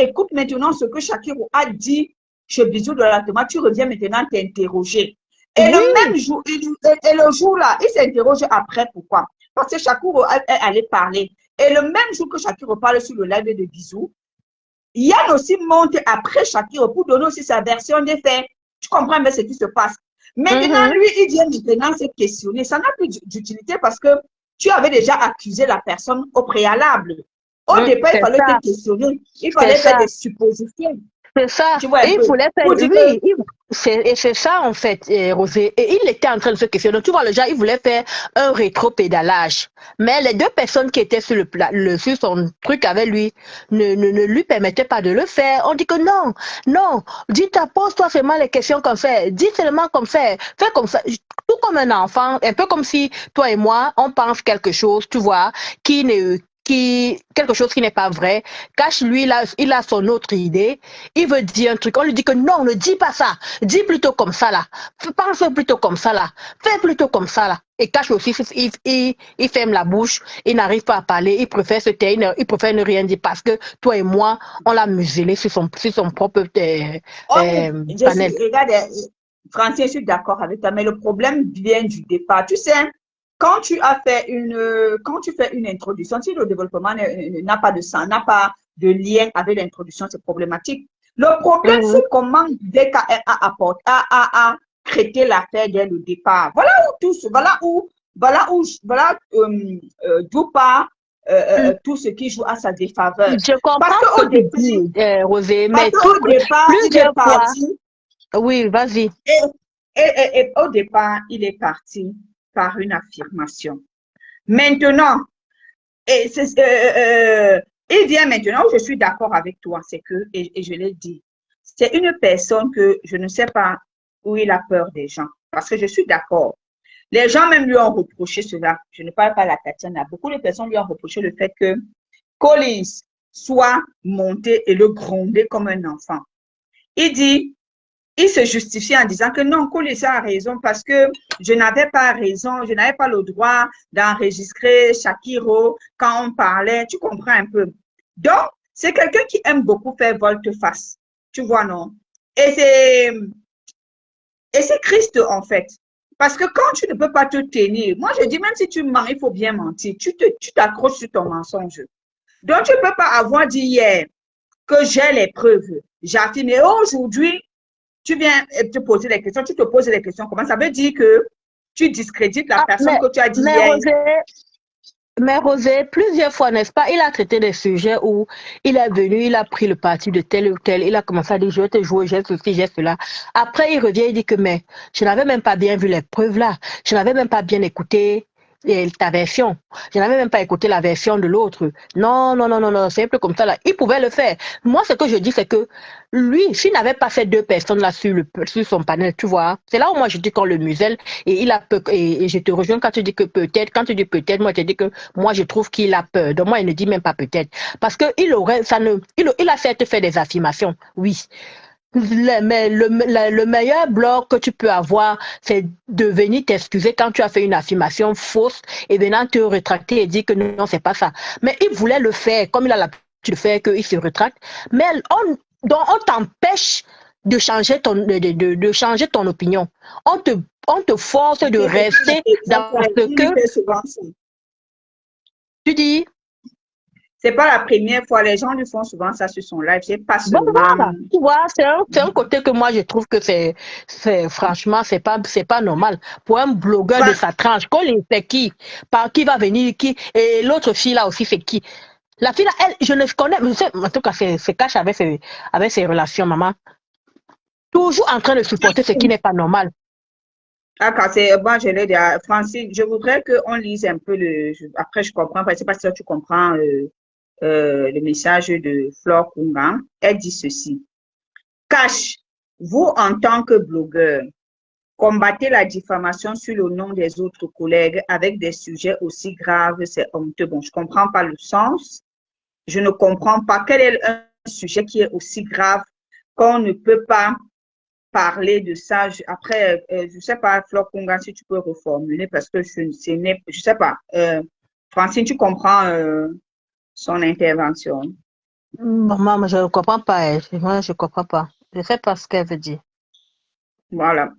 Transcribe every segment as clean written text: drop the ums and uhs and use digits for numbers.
écoutes maintenant ce que Shakiro a dit chez Bisou de la tomate, tu reviens maintenant t'interroger. Et Oui, le même jour, et le jour-là, il s'interroge après pourquoi. Parce que Shakiro allait parler. Et le même jour que Shakiro parle sur le live de Bisou, Yann aussi monte après Shakiro pour donner aussi sa version des faits. Tu comprends bien ce qui se passe. Maintenant, mhm, lui, il vient maintenant se questionner. Ça n'a plus d'utilité parce que tu avais déjà accusé la personne au préalable. Au départ, il fallait te questionner. Il c'est fallait faire ça. des suppositions. C'est ça. Tu vois un Et il peu. voulait faire, Pour dire que, oui, et c'est ça en fait, Rosé. Et il était en train de se questionner. Donc, tu vois, le genre, il voulait faire un rétro-pédalage. Mais les deux personnes qui étaient sur sur son truc avec lui ne lui permettaient pas de le faire. On dit que non, non, pose-toi seulement les questions comme ça. Dis seulement comme ça. Fais comme ça. Tout comme un enfant, un peu comme si toi et moi, on pense quelque chose, tu vois, quelque chose qui n'est pas vrai. Cache lui, il a son autre idée. Il veut dire un truc. On lui dit que non, ne dis pas ça. Dis plutôt comme ça là. Pense plutôt comme ça là. Fais plutôt comme ça là. Et Cache aussi, il ferme la bouche. Il n'arrive pas à parler. Il préfère se taire. Il préfère ne rien dire parce que toi et moi, on l'a muselé sur son propre panel. regarde, Francine, je suis d'accord avec toi, mais le problème vient du départ. Tu sais, quand tu fais une introduction, si le développement n'a pas de sens, n'a pas de lien avec l'introduction, c'est problématique. Le problème, Mhm. c'est comment DKR a traité l'affaire dès le départ. D'où part tout ce qui joue à sa défaveur. Je Parce comprends ce qu'au que tu départ, dis, Rosé, parce mais qu'au départ, il est plusieurs fois. parti Oui, vas-y. et, et au départ, il est parti par une affirmation. Maintenant, et il vient maintenant où je suis d'accord avec toi, c'est que, et je l'ai dit, c'est une personne que je ne sais pas où il a peur des gens. Parce que je suis d'accord. Les gens même lui ont reproché cela. Je ne parle pas de la Tatiana. Beaucoup de personnes lui ont reproché le fait que Collins soit monté et le grondé comme un enfant. Il dit, il se justifie en disant que non, Collins a raison parce que je n'avais pas raison, je n'avais pas le droit d'enregistrer Shakiro quand on parlait. Tu comprends un peu. Donc, c'est quelqu'un qui aime beaucoup faire volte-face. Tu vois, non? Et c'est triste, en fait. Parce que quand tu ne peux pas te tenir, moi je dis même si tu mens, il faut bien mentir. Tu t'accroches sur ton mensonge. Donc, tu ne peux pas avoir dit hier que j'ai les preuves. J'affirme. Et aujourd'hui, tu viens te poser les questions, tu te poses les questions. Comment ça veut dire que tu discrédites la Ah, personne que tu as dit mais hier? Rosé, plusieurs fois, n'est-ce pas, il a traité des sujets où il est venu, il a pris le parti de tel ou tel, il a commencé à dire, je vais te jouer, j'ai ceci, j'ai cela. Après, il revient, il dit que, mais je n'avais même pas bien vu les preuves là, je n'avais même pas bien écouté ta version, je n'avais même pas écouté la version de l'autre. Non, non, non, non, non, c'est un peu comme ça là. Il pouvait le faire. Moi, ce que je dis, c'est que lui, s'il n'avait pas fait deux personnes là sur son panel, tu vois, c'est là où moi je dis qu'on le muselle et il a peur, et je te rejoins quand tu dis que peut-être, quand tu dis peut-être, moi je te dis que moi, je trouve qu'il a peur. Donc, moi, il ne dit même pas peut-être. Parce que il a certes fait des affirmations, oui. Mais le meilleur blog que tu peux avoir, c'est de venir t'excuser quand tu as fait une affirmation fausse et venant te rétracter et dire que non, c'est pas ça. Mais il voulait le faire, comme il a l'habitude de faire, qu'il se rétracte. Mais donc on t'empêche de changer de changer ton opinion. On te, on te force de rester dans ce Il que lui fait souvent ça. tu dis. C'est pas la première fois. Les gens lui font souvent ça sur son live. C'est pas Bon, seulement. voilà, tu vois, c'est un côté que moi je trouve que franchement, c'est pas normal. Pour un blogueur de Enfin, sa tranche, Colin, c'est qui? Par qui va venir, qui? Et l'autre fille là aussi, c'est qui? La fille là, elle, je ne connais, en tout cas, c'est cache avec ses relations, maman. Toujours en train de supporter ce qui n'est pas normal. ah, quand c'est bon, je l'ai dit à Francine, je voudrais qu'on lise un peu après, je comprends, je sais pas si tu comprends le message de Flore Kunga. Elle dit ceci. Cash, vous en tant que blogueur, combattez la diffamation sur le nom des autres collègues avec des sujets aussi graves, c'est honteux. Bon, je comprends pas le sens. Je ne comprends pas quel est un sujet qui est aussi grave qu'on ne peut pas parler de ça. Après, je ne sais pas, Flore Kunga, si tu peux reformuler parce que je ne sais pas. Francine, tu comprends son intervention. Maman, je ne comprends pas. Moi, je ne comprends pas. Je ne sais pas ce qu'elle veut dire. Voilà.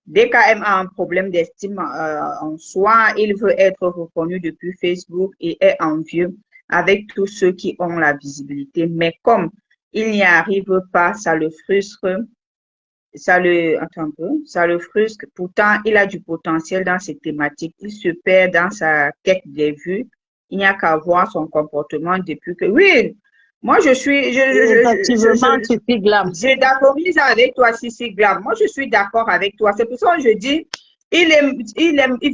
Dès qu'elle a un problème d'estime en soi, il veut être reconnu depuis Facebook et est envieux avec tous ceux qui ont la visibilité. Mais comme il n'y arrive pas, ça le frustre, attends un peu, ça le frustre. Pourtant, il a du potentiel dans ses thématiques. Il se perd dans sa quête des vues. Il n'y a qu'à voir son comportement depuis que, oui, moi je suis, Effectivement, tu suis glam. je d'accordise avec toi, Sissi Glam. Moi, je suis d'accord avec toi. C'est pour ça que je dis, il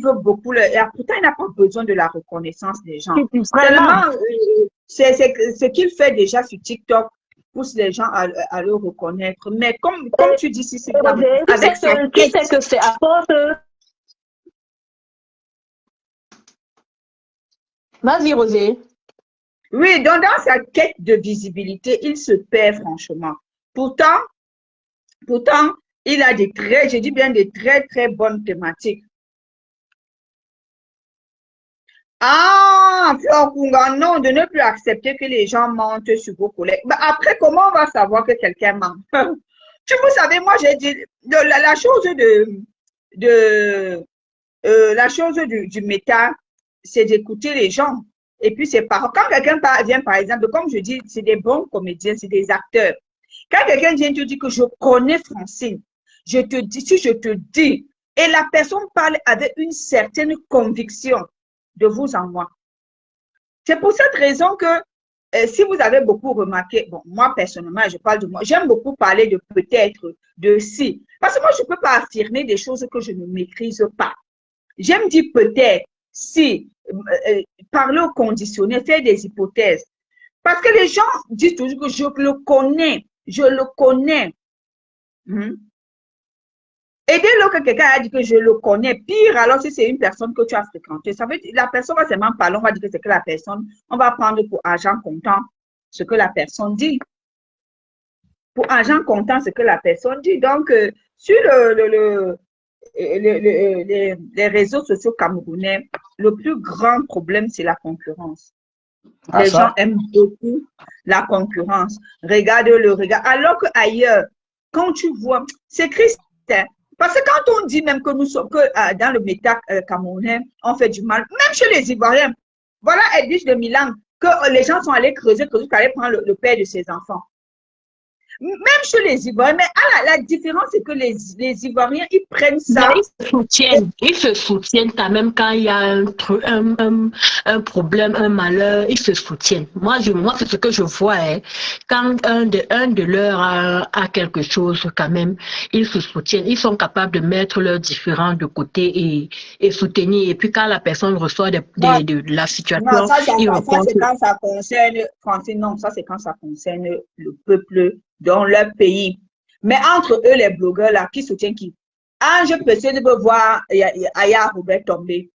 veut beaucoup. Pourtant, il n'a pas besoin de la reconnaissance des gens. Vraiment. Tellement, c'est ce qu'il fait déjà sur TikTok pousse les gens à le reconnaître. Mais comme tu dis, Sissi Glam, avec sa Tu quête. sais que c'est à force. Vas-y, Rosé. Oui, donc dans sa quête de visibilité, il se perd franchement. Pourtant, il a des très, je dis bien des très, très bonnes thématiques. Ah, Fleur Kunga, non, de ne plus accepter que les gens mentent sur vos collègues. Mais après, comment on va savoir que quelqu'un ment? Vous savez, moi, j'ai dit, la chose la chose du méta, c'est d'écouter les gens. Et puis, c'est pas, quand quelqu'un vient, par exemple, comme je dis, c'est des bons comédiens, c'est des acteurs. Quand quelqu'un vient te dire que je connais Francine, je te dis, si je te dis, et la personne parle avec une certaine conviction de vous en moi. C'est pour cette raison que si vous avez beaucoup remarqué, bon, moi personnellement, je parle de moi, j'aime beaucoup parler de peut-être, de si. Parce que moi, je ne peux pas affirmer des choses que je ne maîtrise pas. J'aime dire peut-être, si, parler au conditionnel, faire des hypothèses. Parce que les gens disent toujours que je le connais, je le connais. Et dès lors que quelqu'un a dit que je le connais, pire, alors si c'est une personne que tu as fréquentée, ça veut dire la personne va seulement parler, on va dire que c'est que la personne, on va prendre pour argent comptant ce que la personne dit. Pour argent comptant ce que la personne dit. Donc, sur les réseaux sociaux camerounais, le plus grand problème, c'est la concurrence. Ah, Les gens ça? aiment beaucoup la concurrence. Regarde le regard. Alors qu'ailleurs, quand tu vois, c'est triste. Hein. Parce que quand on dit même que nous sommes, que dans le méta camerounais, on fait du mal, même chez les Ivoiriens. Voilà Edwige de Milan, que les gens sont allés creuser, pour aller prendre le père de ses enfants. Même chez les Ivoiriens, mais la différence, c'est que les Ivoiriens, ils prennent ça. Ils se soutiennent quand même quand il y a un problème, un malheur, ils se soutiennent. Moi, c'est ce que je vois. Hein. Quand un de leurs a quelque chose, quand même, ils se soutiennent. Ils sont capables de mettre leurs différends de côté et soutenir. Et puis quand la personne reçoit de la situation, non, ça c'est quand ça concerne, Francine, non, ça c'est quand ça concerne le peuple dans leur pays. Mais entre eux, les blogueurs là, qui soutiennent qui? Ange Précieuse veut voir Aya Robert tomber.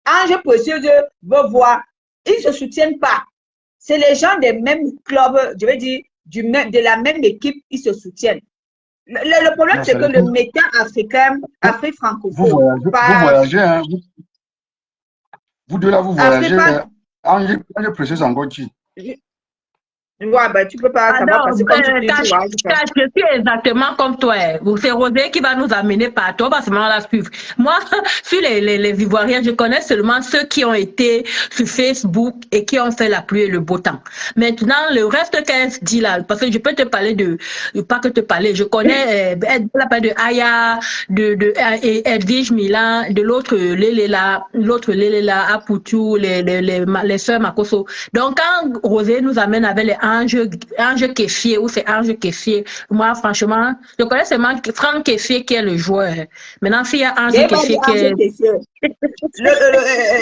Ange Précieuse veut voir. Ils ne se soutiennent pas. C'est les gens des mêmes clubs, je veux dire, de la même équipe, ils se soutiennent. Le problème, c'est que le méta africain, Afrique francophone. Vous voyagez, hein? Vous deux là, vous voyagez. Ange Précieuse encore qui? Ouais, ben, tu peux pas savoir parce que comme tu dis, je suis exactement comme toi. C'est Rosé qui va nous amener partout. On va seulement la suivre. Moi, sur les Ivoiriens, je connais seulement ceux qui ont été sur Facebook et qui ont fait la pluie et le beau temps. Maintenant, le reste qu'elle dit là, parce que je peux te parler pas que te parler, je connais la part de Aya, de Edwige Milan, de l'autre Léléla, Aputu, les sœurs Makoso. Donc, quand Rosé nous amène avec les Ange Keffier, ou c'est Ange Keffier. Moi, franchement, je connais seulement Franck Keffier qui est le joueur. Maintenant, s'il y a Ange Keffier qui est...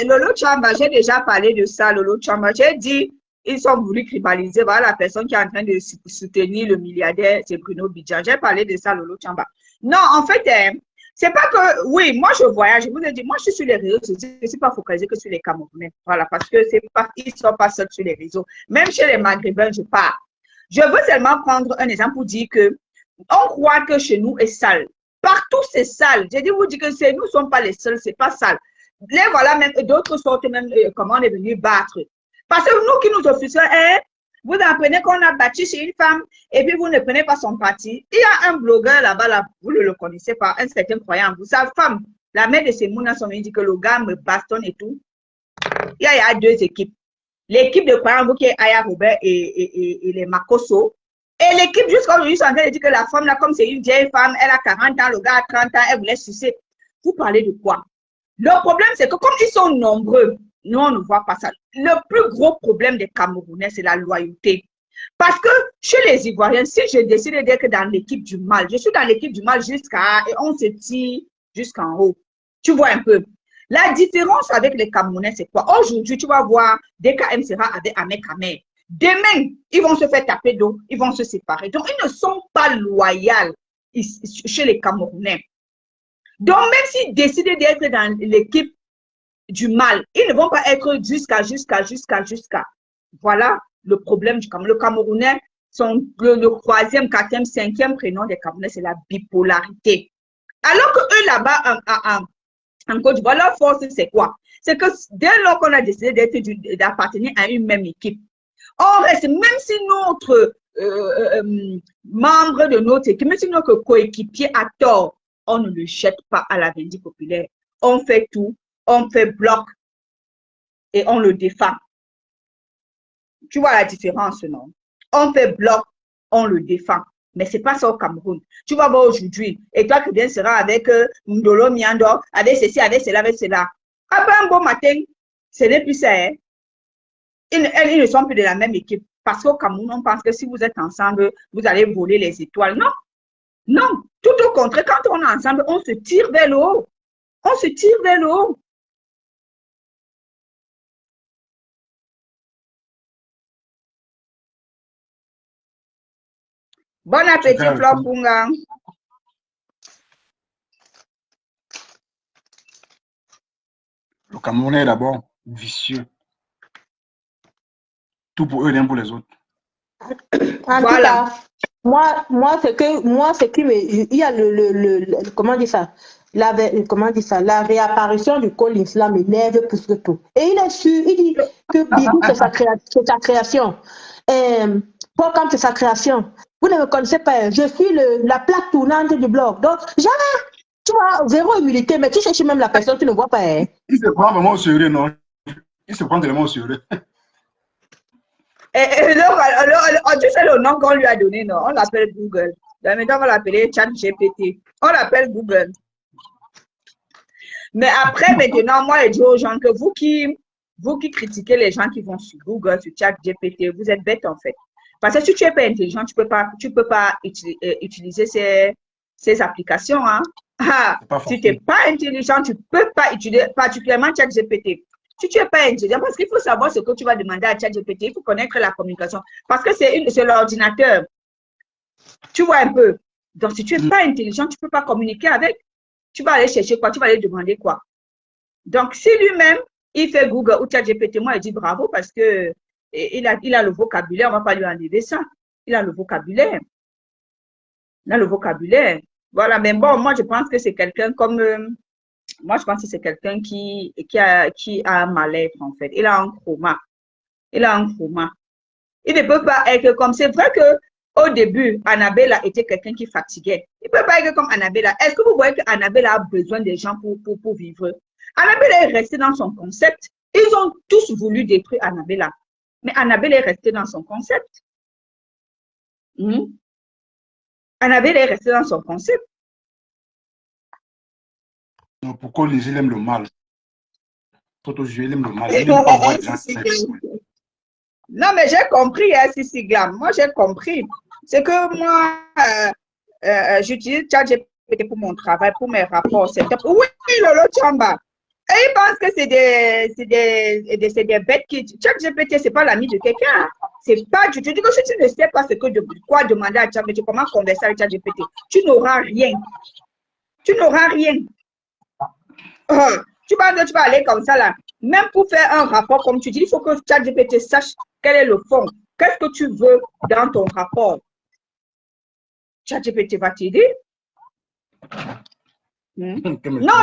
Lolo Chamba, j'ai déjà parlé de ça, Lolo Chamba. J'ai dit, ils ont voulu tribaliser. Voilà la personne qui est en train de soutenir le milliardaire, c'est Bruno Bidjan. J'ai parlé de ça, Lolo Chamba. Non, en fait, c'est pas que, oui, moi je voyage, je vous ai dit, moi je suis sur les réseaux sociaux, je ne suis pas focalisée que sur les Camerounais. Voilà, parce que ils ne sont pas seuls sur les réseaux. Même chez les Maghrébins, je pars. Je veux seulement prendre un exemple pour dire que on croit que chez nous est sale. Partout c'est sale. J'ai dit vous dire que nous ne sommes pas les seuls, c'est pas sale. Les voilà même, d'autres sortes même, comment on est venu battre. Parce que nous qui nous officions, Vous apprenez qu'on a battu sur une femme et puis vous ne prenez pas son parti. Il y a un blogueur là-bas, là, vous ne le connaissez pas, un certain croyant. Vous, sa femme, la mère de ses mounas, on dit que le gars me bastonne et tout. Il y a deux équipes. L'équipe de croyants, vous qui est Aya Robert et les Makoso. Et l'équipe, jusqu'à aujourd'hui, sont en train de dire que la femme, là, comme c'est une vieille femme, elle a 40 ans, le gars a 30 ans, elle voulait sucer. Vous parlez de quoi? Le problème, c'est que comme ils sont nombreux, nous, on ne voit pas ça. Le plus gros problème des Camerounais, c'est la loyauté. Parce que chez les Ivoiriens, si je décide d'être dans l'équipe du mal, je suis dans l'équipe du mal jusqu'à, et on se tire jusqu'en haut. Tu vois un peu. La différence avec les Camerounais, c'est quoi? Aujourd'hui, tu vas voir, DKM sera avec Ahmed Kamer. Demain, ils vont se faire taper d'eau, ils vont se séparer. Donc, ils ne sont pas loyaux chez les Camerounais. Donc, même s'ils décident d'être dans l'équipe du mal, ils ne vont pas être jusqu'à. Voilà le problème du Cameroun. Le Camerounais, le troisième, quatrième, cinquième prénom des Camerounais, c'est la bipolarité. Alors que eux, là-bas, en Côte d'Ivoire, leur force, c'est quoi? C'est que dès lors qu'on a décidé d'appartenir à une même équipe, on reste, même si notre membre de notre équipe, même si notre coéquipier a tort, on ne le jette pas à la vindicte populaire. On fait tout, on fait bloc et on le défend. Tu vois la différence, non? On fait bloc, on le défend. Mais ce n'est pas ça au Cameroun. Tu vas voir aujourd'hui, et toi qui viens sera avec Ndolo Miando, avec ceci, avec cela, avec cela. Après un beau matin, ce n'est plus ça. Hein? Ils ne sont plus de la même équipe. Parce qu'au Cameroun, on pense que si vous êtes ensemble, vous allez voler les étoiles. Non, non. Tout au contraire, quand on est ensemble, on se tire vers le haut. On se tire vers le haut. Bon appétit, Flore Punga. Le Camerounais est d'abord vicieux. Tout pour eux, rien pour les autres. En tout cas, moi, ce qui me, il y a comment dire ça, la réapparition du Collins là m'énerve plus que tout. Et il est sûr, il dit que Bigou c'est sa création. Comme c'est sa création. Vous ne me connaissez pas, je suis la plaque tournante du blog. Donc, jamais, tu vois, zéro humilité, mais tu cherches même la personne, tu ne vois pas. Hein. Il se prend vraiment au sérieux, non? Il se prend tellement au sérieux. Tu sais le nom qu'on lui a donné, non? On l'appelle Google. Donc, maintenant, on va l'appeler ChatGPT. On l'appelle Google. Mais après, maintenant, moi, je dis aux gens que vous qui critiquez les gens qui vont sur Google, sur ChatGPT, vous êtes bêtes en fait. Parce que si tu n'es pas intelligent, tu peux pas utiliser ces applications. Hein? Si tu n'es pas intelligent, tu ne peux pas utiliser particulièrement ChatGPT. Si tu n'es pas intelligent, parce qu'il faut savoir ce que tu vas demander à ChatGPT, il faut connaître la communication. Parce que c'est l'ordinateur. Tu vois un peu. Donc, si tu n'es pas intelligent, tu ne peux pas communiquer avec. Tu vas aller chercher quoi? Tu vas aller demander quoi? Donc, si lui-même, il fait Google ou ChatGPT, moi, il dit bravo parce que il a le vocabulaire, on ne va pas lui enlever ça. Il a le vocabulaire. Il a le vocabulaire. Voilà, mais bon, moi, je pense que c'est quelqu'un comme... moi, je pense que c'est quelqu'un qui a un mal-être, en fait. Il a un chroma. Il a un chroma. Il ne peut pas être comme... C'est vrai qu'au début, Annabella était quelqu'un qui fatiguait. Il ne peut pas être comme Annabella. Est-ce que vous voyez qu'Annabella a besoin des gens pour vivre? Annabella est restée dans son concept. Ils ont tous voulu détruire Annabella. Mais Annabella est restée dans son concept. Annabella est restée dans son concept. Non, pourquoi les gens aiment le mal? Il aime le mal. Il aime pas voir les gens. Non, mais j'ai compris, hein, Sissi Glam. Moi, j'ai compris. C'est que moi, j'utilise ChatGPT pour mon travail, pour mes rapports. Oui, Lolo Chamba. Et ils pensent que c'est des bêtes qui... ChatGPT, ce n'est pas l'ami de quelqu'un. C'est pas du tout. Je dis que si tu ne sais pas quoi demander à ChatGPT, comment converser avec ChatGPT, tu n'auras rien. Tu n'auras rien. Tu vas aller comme ça là. Même pour faire un rapport, comme tu dis, il faut que ChatGPT sache quel est le fond. Qu'est-ce que tu veux dans ton rapport? ChatGPT va t'aider. Non,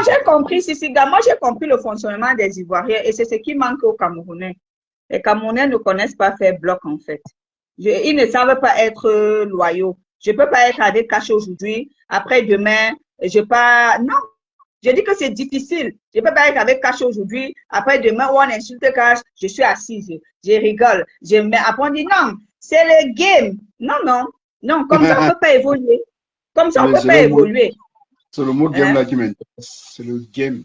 j'ai compris, moi j'ai compris le fonctionnement des Ivoiriens et c'est ce qui manque aux Camerounais. Les Camerounais ne connaissent pas faire bloc en fait. Ils ne savent pas être loyaux. Je ne peux pas être avec Cash aujourd'hui. Après demain, je pas. Non. Je dis que c'est difficile. Je ne peux pas être avec Cash aujourd'hui. Après demain, on insulte Cash. Je suis assise. Je rigole. Après, on dit non. C'est le game. Non, non. Non, comme ça, on ne peut pas évoluer. Comme ça, on ne peut pas évoluer. C'est le mot game là qui m'intéresse. C'est le game.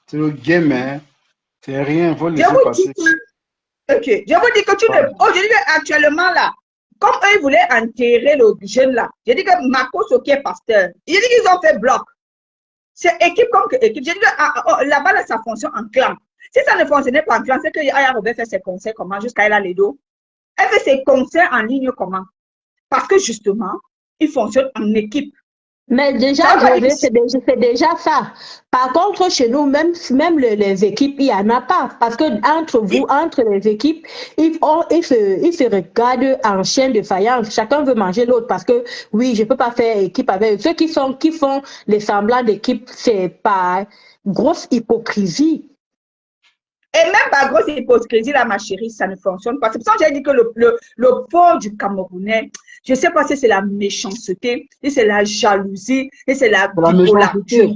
C'est le game, hein. C'est rien. Il faut laisser passer. Ok. Je vous dis que tu ne. Aujourd'hui, actuellement là, comme eux, ils voulaient enterrer le jeune là. J'ai dit que Marco Soki est pasteur. J'ai dit qu'ils ont fait bloc. C'est équipe comme équipe. J'ai dit que là-bas, là, ça fonctionne en clan. Si ça ne fonctionnait pas en clan, c'est que Aya Robert fait ses concerts comment jusqu'à elle a les dos. Elle fait ses concerts en ligne comment? Parce que justement, ils fonctionnent en équipe. Mais déjà, c'est déjà ça. Par contre, chez nous, même les équipes, il n'y en a pas. Parce que entre vous, entre les équipes, ils se regardent en chien de faïence. Chacun veut manger l'autre parce que, oui, je ne peux pas faire équipe avec eux. Ceux qui font les semblants d'équipe, c'est par grosse hypocrisie. Et même par grosse hypocrisie, là, ma chérie, ça ne fonctionne pas. C'est pour ça que j'ai dit que le fort du Camerounais, je ne sais pas si c'est la méchanceté, si c'est la jalousie, si c'est la bipolarité.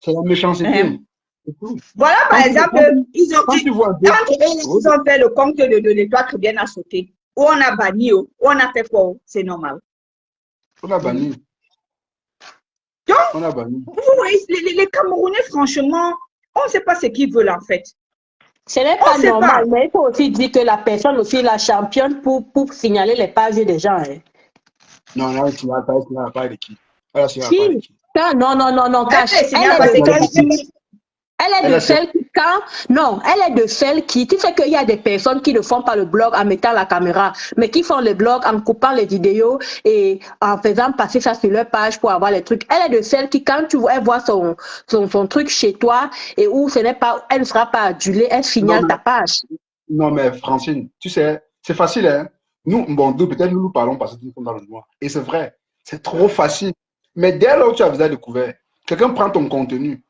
C'est la méchanceté. Voilà, par exemple, ils ont fait le compte de l'étoile qui vient à sauter. Où on a banni, où on a fait quoi? C'est normal. On a banni. Donc, on a banni. Vous voyez, les Camerounais, franchement, on ne sait pas ce qu'ils veulent en fait. Ce n'est pas normal, mais il faut aussi dire que la personne aussi est la championne pour signaler les pages des gens. Hein. Non, là, tu n'as pas d'équipe. Non, Cash. Elle est de celles qui, elle est de celles qui, tu sais qu'il y a des personnes qui ne font pas le blog en mettant la caméra, mais qui font le blog en coupant les vidéos et en faisant passer ça sur leur page pour avoir les trucs. Elle est de celles qui, quand elle voit son truc chez toi et où elle ne sera pas adulée, elle signale ta page. Non, mais Francine, tu sais, c'est facile, hein. Nous, peut-être nous parlons parce que nous sommes dans le noir. Et c'est vrai, c'est trop facile. Mais dès lors où tu as déjà découvert, quelqu'un prend ton contenu.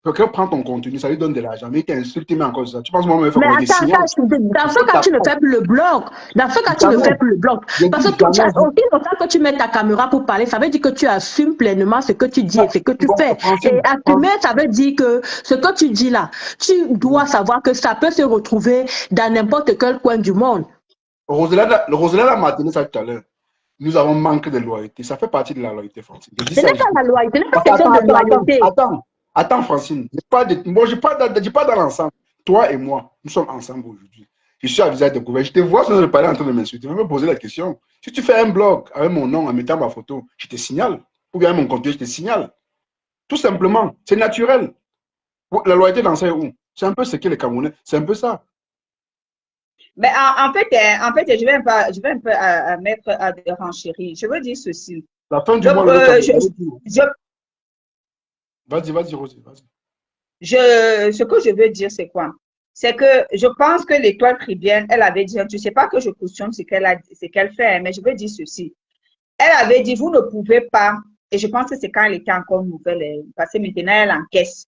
Quelqu'un prend ton contenu, ça lui donne de l'argent, mais il t'insulte, il met encore ça. Tu penses moi, il faut qu'on attends, dans ce cas, tu ne fais plus le blog. Dans ce cas, tu ne fais plus le blog. Parce que aussi longtemps que tu mets ta caméra pour parler, ça veut dire que tu assumes pleinement ce que tu dis et ce que tu fais. Et assumer, ça veut dire que ce que tu dis là, tu dois savoir que ça peut se retrouver dans n'importe quel coin du monde. Rosela l'a maintenu ça tout à l'heure. Nous avons manqué de loyauté. Ça fait partie de la loyauté, Francine. Ce n'est pas la loyauté, ce n'est pas question de loyauté. Attends, Francine, je ne dis pas dans l'ensemble. Toi et moi, nous sommes ensemble aujourd'hui. Je suis à visage découvert. Je te vois sur le palais en train de m'insulter. Je vais me poser la question. Si tu fais un blog avec mon nom en mettant ma photo, je te signale. Ou bien mon contenu, je te signale. Tout simplement. C'est naturel. La loyauté dans ça est où? C'est un peu ce qu'est les Camerounais. C'est un peu ça. Mais en fait, je vais un peu mettre à des renchérir. Je veux dire ceci. La fin du mois, Vas-y, Rosie, vas-y. Ce que je veux dire, c'est quoi? C'est que je pense que l'étoile tribienne, elle avait dit, tu ne sais pas que je cautionne ce qu'elle fait, mais je veux dire ceci. Elle avait dit, vous ne pouvez pas, et je pense que c'est quand elle était encore nouvelle, parce que maintenant elle encaisse.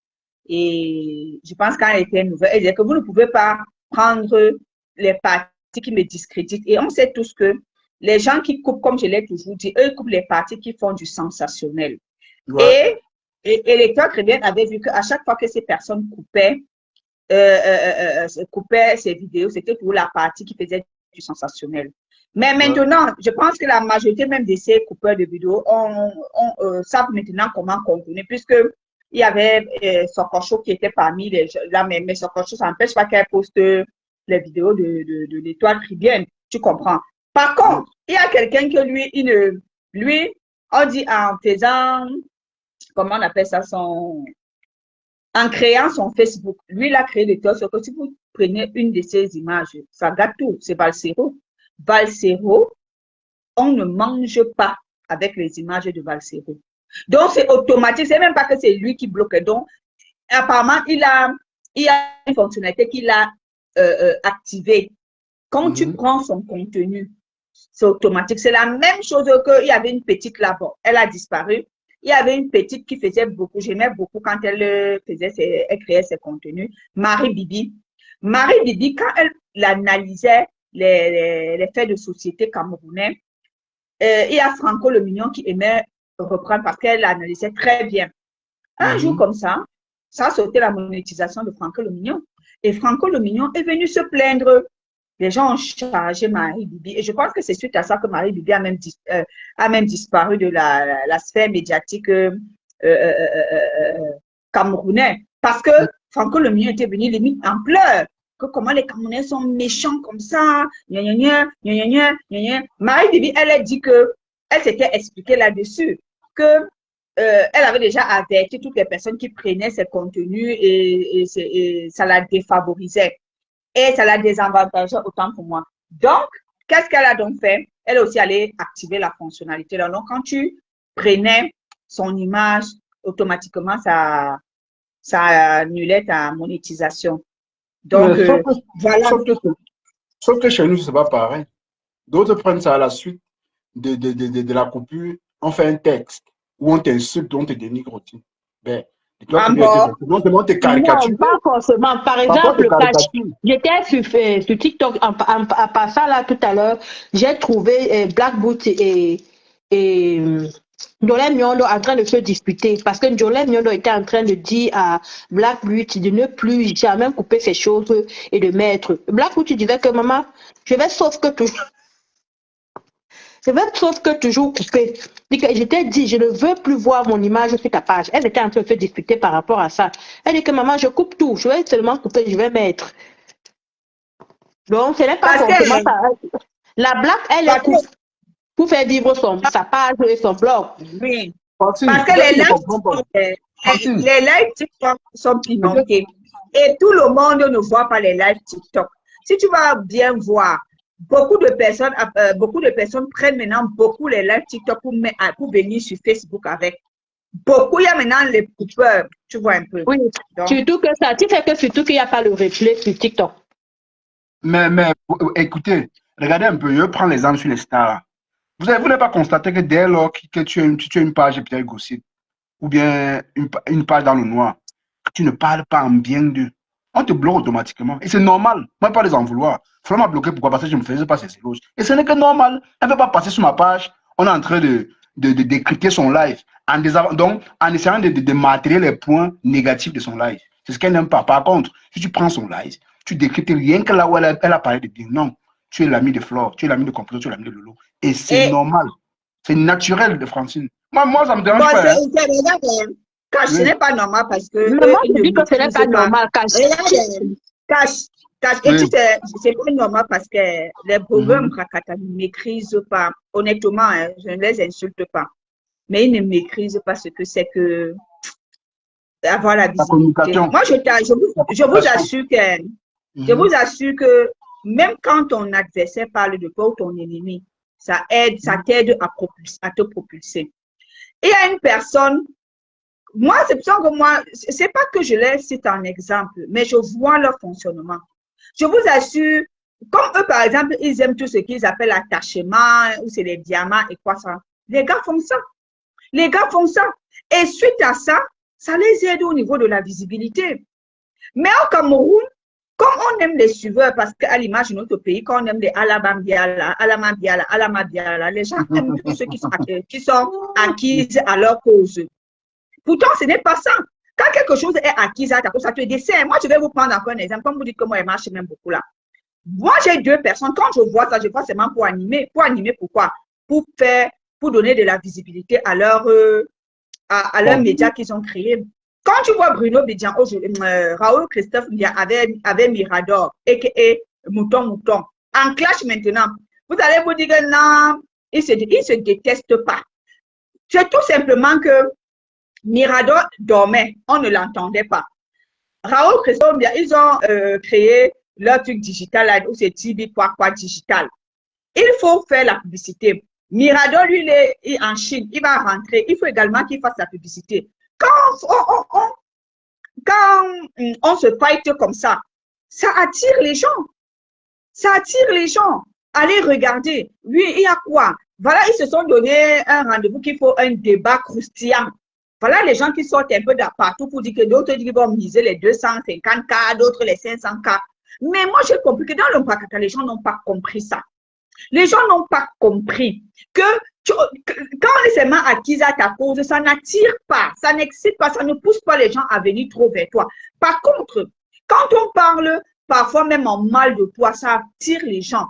Et je pense quand elle était nouvelle, elle disait que vous ne pouvez pas prendre les parties qui me discréditent. Et on sait tous que les gens qui coupent, comme je l'ai toujours dit, eux coupent les parties qui font du sensationnel. Ouais. Et l'étoile tribienne avait vu qu'à chaque fois que ces personnes coupaient ces vidéos, c'était pour la partie qui faisait du sensationnel. Mais maintenant, je pense que la majorité même de ces coupeurs de vidéos savent maintenant comment contourner, puisque il y avait Sokocho qui était parmi les gens là, mais Sokocho, ça n'empêche pas qu'elle poste les vidéos de l'étoile tribienne, tu comprends. Par contre, il y a quelqu'un que lui, on dit en faisant, comment on appelle ça, en créant son Facebook, lui, il a créé le tort, que si vous prenez une de ces images, ça gâte tout, c'est Valsero. Valsero, on ne mange pas avec les images de Valsero. Donc, c'est automatique, c'est même pas que c'est lui qui bloque. Donc, apparemment, il a une fonctionnalité qu'il a activée. Quand tu prends son contenu, c'est automatique. C'est la même chose qu'il y avait une petite là-bas. Elle a disparu. Il y avait une petite qui faisait beaucoup, j'aimais beaucoup quand elle créait ses contenus, Marie Bibi. Marie Bibi, quand elle l'analysait, les faits de société camerounais. Il y a Franco Le Mignon qui aimait reprendre parce qu'elle analysait très bien. Un jour comme ça a sauté la monétisation de Franco Le Mignon. Et Franco Le Mignon est venu se plaindre. Les gens ont chargé Marie Bibi. Et je pense que c'est suite à ça que Marie Bibi a même disparu de la sphère médiatique camerounais. Parce que Franco Le Mignon était venu limite en pleurs. Que comment les Camerounais sont méchants comme ça. Marie Bibi, elle a dit qu'elle s'était expliquée là-dessus. Que elle avait déjà averti toutes les personnes qui prenaient ses contenus et ça la défavorisait. Et ça la désavantageait autant pour moi. Donc, qu'est-ce qu'elle a donc fait? Elle est aussi allée activer la fonctionnalité. Donc, quand tu prenais son image, automatiquement, ça annulait ta monétisation. Donc, voilà. Sauf que chez nous, ce n'est pas pareil. D'autres prennent ça à la suite de la coupure. On fait un texte où on t'insulte, on te dénigre aussi. Ben, non, pas forcément. Par exemple, j'étais sur TikTok, en passant là tout à l'heure, j'ai trouvé Black Boot et Njolem Nyondo en train de se disputer parce que Njolem Nyondo était en train de dire à Black Boot de ne plus jamais couper ses choses et de mettre. Black Boot disait que maman, je vais sauf que toujours couper. Je t'ai dit, je ne veux plus voir mon image sur ta page. Elle était en train de se disputer par rapport à ça. Elle dit que maman, je coupe tout. Je vais seulement couper, je vais mettre. Donc, ce n'est pas forcément ça. La blague, elle est coupe pour faire vivre sa page et son blog. Oui. Parce que les lives TikTok sont pimentés. Et tout le monde ne voit pas les lives TikTok. Si tu vas bien voir, beaucoup de personnes prennent maintenant beaucoup les lives TikTok pour venir sur Facebook avec. Beaucoup, il y a maintenant les coupeurs, tu vois un peu. Oui, donc, surtout que ça, tu sais que surtout qu'il n'y a pas le replay sur TikTok. Mais écoutez, regardez un peu, je prends l'exemple sur les stars. Vous n'avez pas constaté que dès lors que tu as une page Pierre Gossip ou bien une page dans le noir, tu ne parles pas en bien d'eux, on te bloque automatiquement. Et c'est normal. Moi, pas les en vouloir. Il faut m'a bloquer. Pourquoi? Parce que je ne me faisais pas ces éloges. Et ce n'est que normal. Elle ne veut pas passer sur ma page. On est en train de décrypter son live. Donc, en essayant de marteler les points négatifs de son live. C'est ce qu'elle n'aime pas. Par contre, si tu prends son live, tu décryptes rien que là où elle a parlé de bien. Non. Tu es l'ami de Flore, tu es l'ami de Computer, tu es l'ami de Lolo. Et c'est normal. C'est naturel de Francine. Moi, ça me dérange pas. Cash, ce n'est pas normal parce que. Moi, je dis que ce n'est pas normal, Cash. Et tu sais, c'est pas normal parce que les programmes Rakata ne maîtrisent pas. Honnêtement, je ne les insulte pas. Mais ils ne maîtrisent pas ce que c'est que avoir la visibilité. Moi, je vous assure que même quand ton adversaire parle de toi ou ton ennemi, ça t'aide à te propulser. Il y a une personne, moi, c'est pour ça que moi, c'est pas que je les cite en exemple, mais je vois leur fonctionnement. Je vous assure, comme eux, par exemple, ils aiment tout ce qu'ils appellent l'attachement, ou c'est les diamants et quoi ça. Les gars font ça. Les gars font ça. Et suite à ça, ça les aide au niveau de la visibilité. Mais au Cameroun, comme on aime les suiveurs, parce qu'à l'image de notre pays, quand on aime les Alabambiala, les gens aiment tous ceux qui sont acquis à leur cause. Pourtant, ce n'est pas ça. Quand quelque chose est acquis à ta cause, ça te dessert. Moi, je vais vous prendre encore un exemple. Comme vous dites que moi, elle marche même beaucoup là. Moi, j'ai deux personnes. Quand je vois ça, je vois seulement pour animer. Pour animer, pourquoi? Pour donner de la visibilité à leurs médias qu'ils ont créés. Quand tu vois Bruno Bédian, Raoul Christophe avec Mirador, et Mouton, en clash maintenant, vous allez vous dire que non, ils se détestent pas. C'est tout simplement que Mirador dormait, on ne l'entendait pas. Raoul Christophe, ils ont créé leur truc digital, là, où c'est TV quoi digital. Il faut faire la publicité. Mirador, lui, il est en Chine, il va rentrer. Il faut également qu'il fasse la publicité. Quand on se fight comme ça, ça attire les gens. Ça attire les gens. Allez regarder. Lui, il y a quoi? Voilà, ils se sont donné un rendez-vous qu'il faut un débat croustillant. Voilà les gens qui sortent un peu de partout pour dire que d'autres vont miser les 250K, d'autres les 500K. Mais moi, j'ai compris que dans le Mpakata, les gens n'ont pas compris ça. Les gens n'ont pas compris que quand on est seulement acquis à ta cause, ça n'attire pas, ça n'excite pas, ça ne pousse pas les gens à venir trop vers toi. Par contre, quand on parle parfois même en mal de toi, ça attire les gens.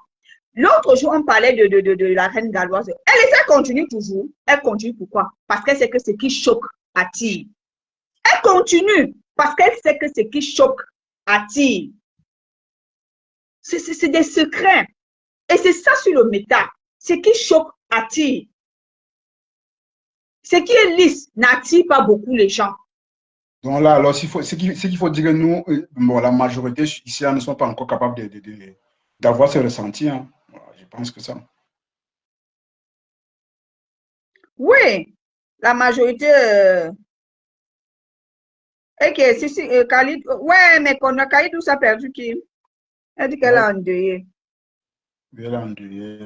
L'autre jour, on parlait de la reine galloise. Elle continue toujours. Elle continue pourquoi? Parce qu'elle sait que ce qui choque attire. Elle continue parce qu'elle sait que ce qui choque attire. C'est des secrets. Et c'est ça sur le méta. Ce qui choque attire. Ce qui est lisse n'attire pas beaucoup les gens. Donc là, alors, ce qu'il faut dire que nous, bon, la majorité ici, ne sont pas encore capables d'avoir ce ressenti. Hein. Voilà, je pense que ça. Oui, la majorité. Ok, si, Khalid. Ouais, mais Khalid, où ça a perdu qui? Elle dit qu'elle a endeuillé. Elle a endeuillé.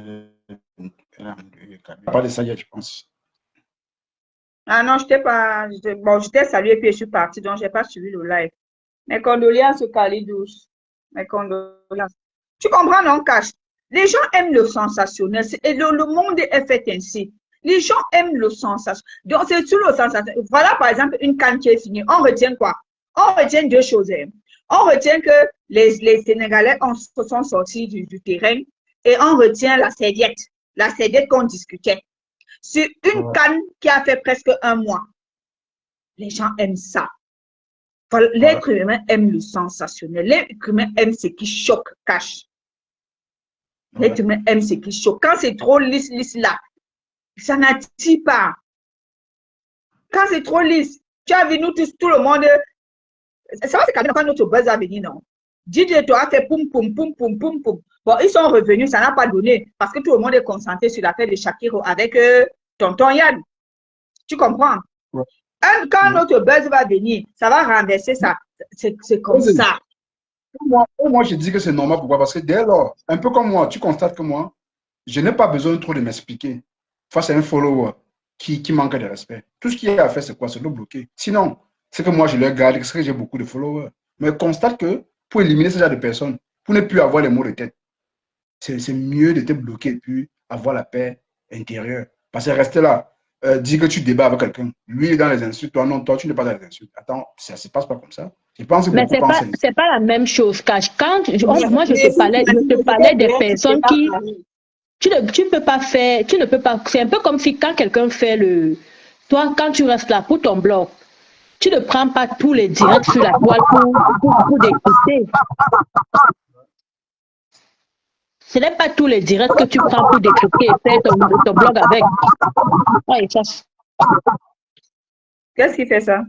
Elle a endeuillé. Pas de ça, je pense. Ah non, je t'ai pas. Bon, je t'ai salué et puis je suis partie, donc je n'ai pas suivi le live. Mes condoléances, Khalidous. Mes condoléances. Tu comprends, non, Cash? Les gens aiment le sensationnel et le monde est fait ainsi. Les gens aiment le sensationnel. Donc, c'est sur le sensationnel. Voilà, par exemple, une canne qui est finie. On retient quoi? On retient deux choses. On retient que les Sénégalais se sont sortis du terrain et on retient la serviette qu'on discutait. Sur une canne qui a fait presque un mois. Les gens aiment ça. L'être humain aime le sensationnel. L'être humain aime ce qui choque, Cash. L'être humain aime ce qui choque. Quand c'est trop lisse là, ça n'attire pas. Quand c'est trop lisse, tu as vu nous tous, tout le monde. Ça va, c'est quand notre buzz a venu, non? DJ toi a fait poum, poum, poum, poum, poum, poum. Bon, ils sont revenus, ça n'a pas donné parce que tout le monde est concentré sur l'affaire de Shakiro avec tonton Yann. Tu comprends? Ouais. Quand notre buzz va venir, ça va renverser ça. C'est comme ça. Moi, je dis que c'est normal. Pourquoi? Parce que dès lors, un peu comme moi, tu constates que moi, je n'ai pas besoin trop de m'expliquer face à un follower qui manque de respect. Tout ce qu'il y a à faire, c'est quoi? C'est le bloquer. Sinon, c'est que moi, je le garde, c'est que j'ai beaucoup de followers. Mais constate que pour éliminer ce genre de personnes, pour ne plus avoir les maux de tête, c'est mieux de te bloquer et puis avoir la paix intérieure. Parce que rester là, dire que tu débats avec quelqu'un, lui il est dans les insultes, toi non, toi tu n'es pas dans les insultes. Attends, ça ne se passe pas comme ça. Je pense que mais c'est pas la même chose, Cash. Moi je te parlais des personnes qui... Tu ne peux pas faire, c'est un peu comme si quand quelqu'un fait toi, quand tu restes là pour ton blog, tu ne prends pas tous les directs sur la toile pour décrypter. Ce n'est pas tous les directs que tu prends pour décrypter et faire ton blog avec. Ouais, ça. Qu'est-ce qui fait ça?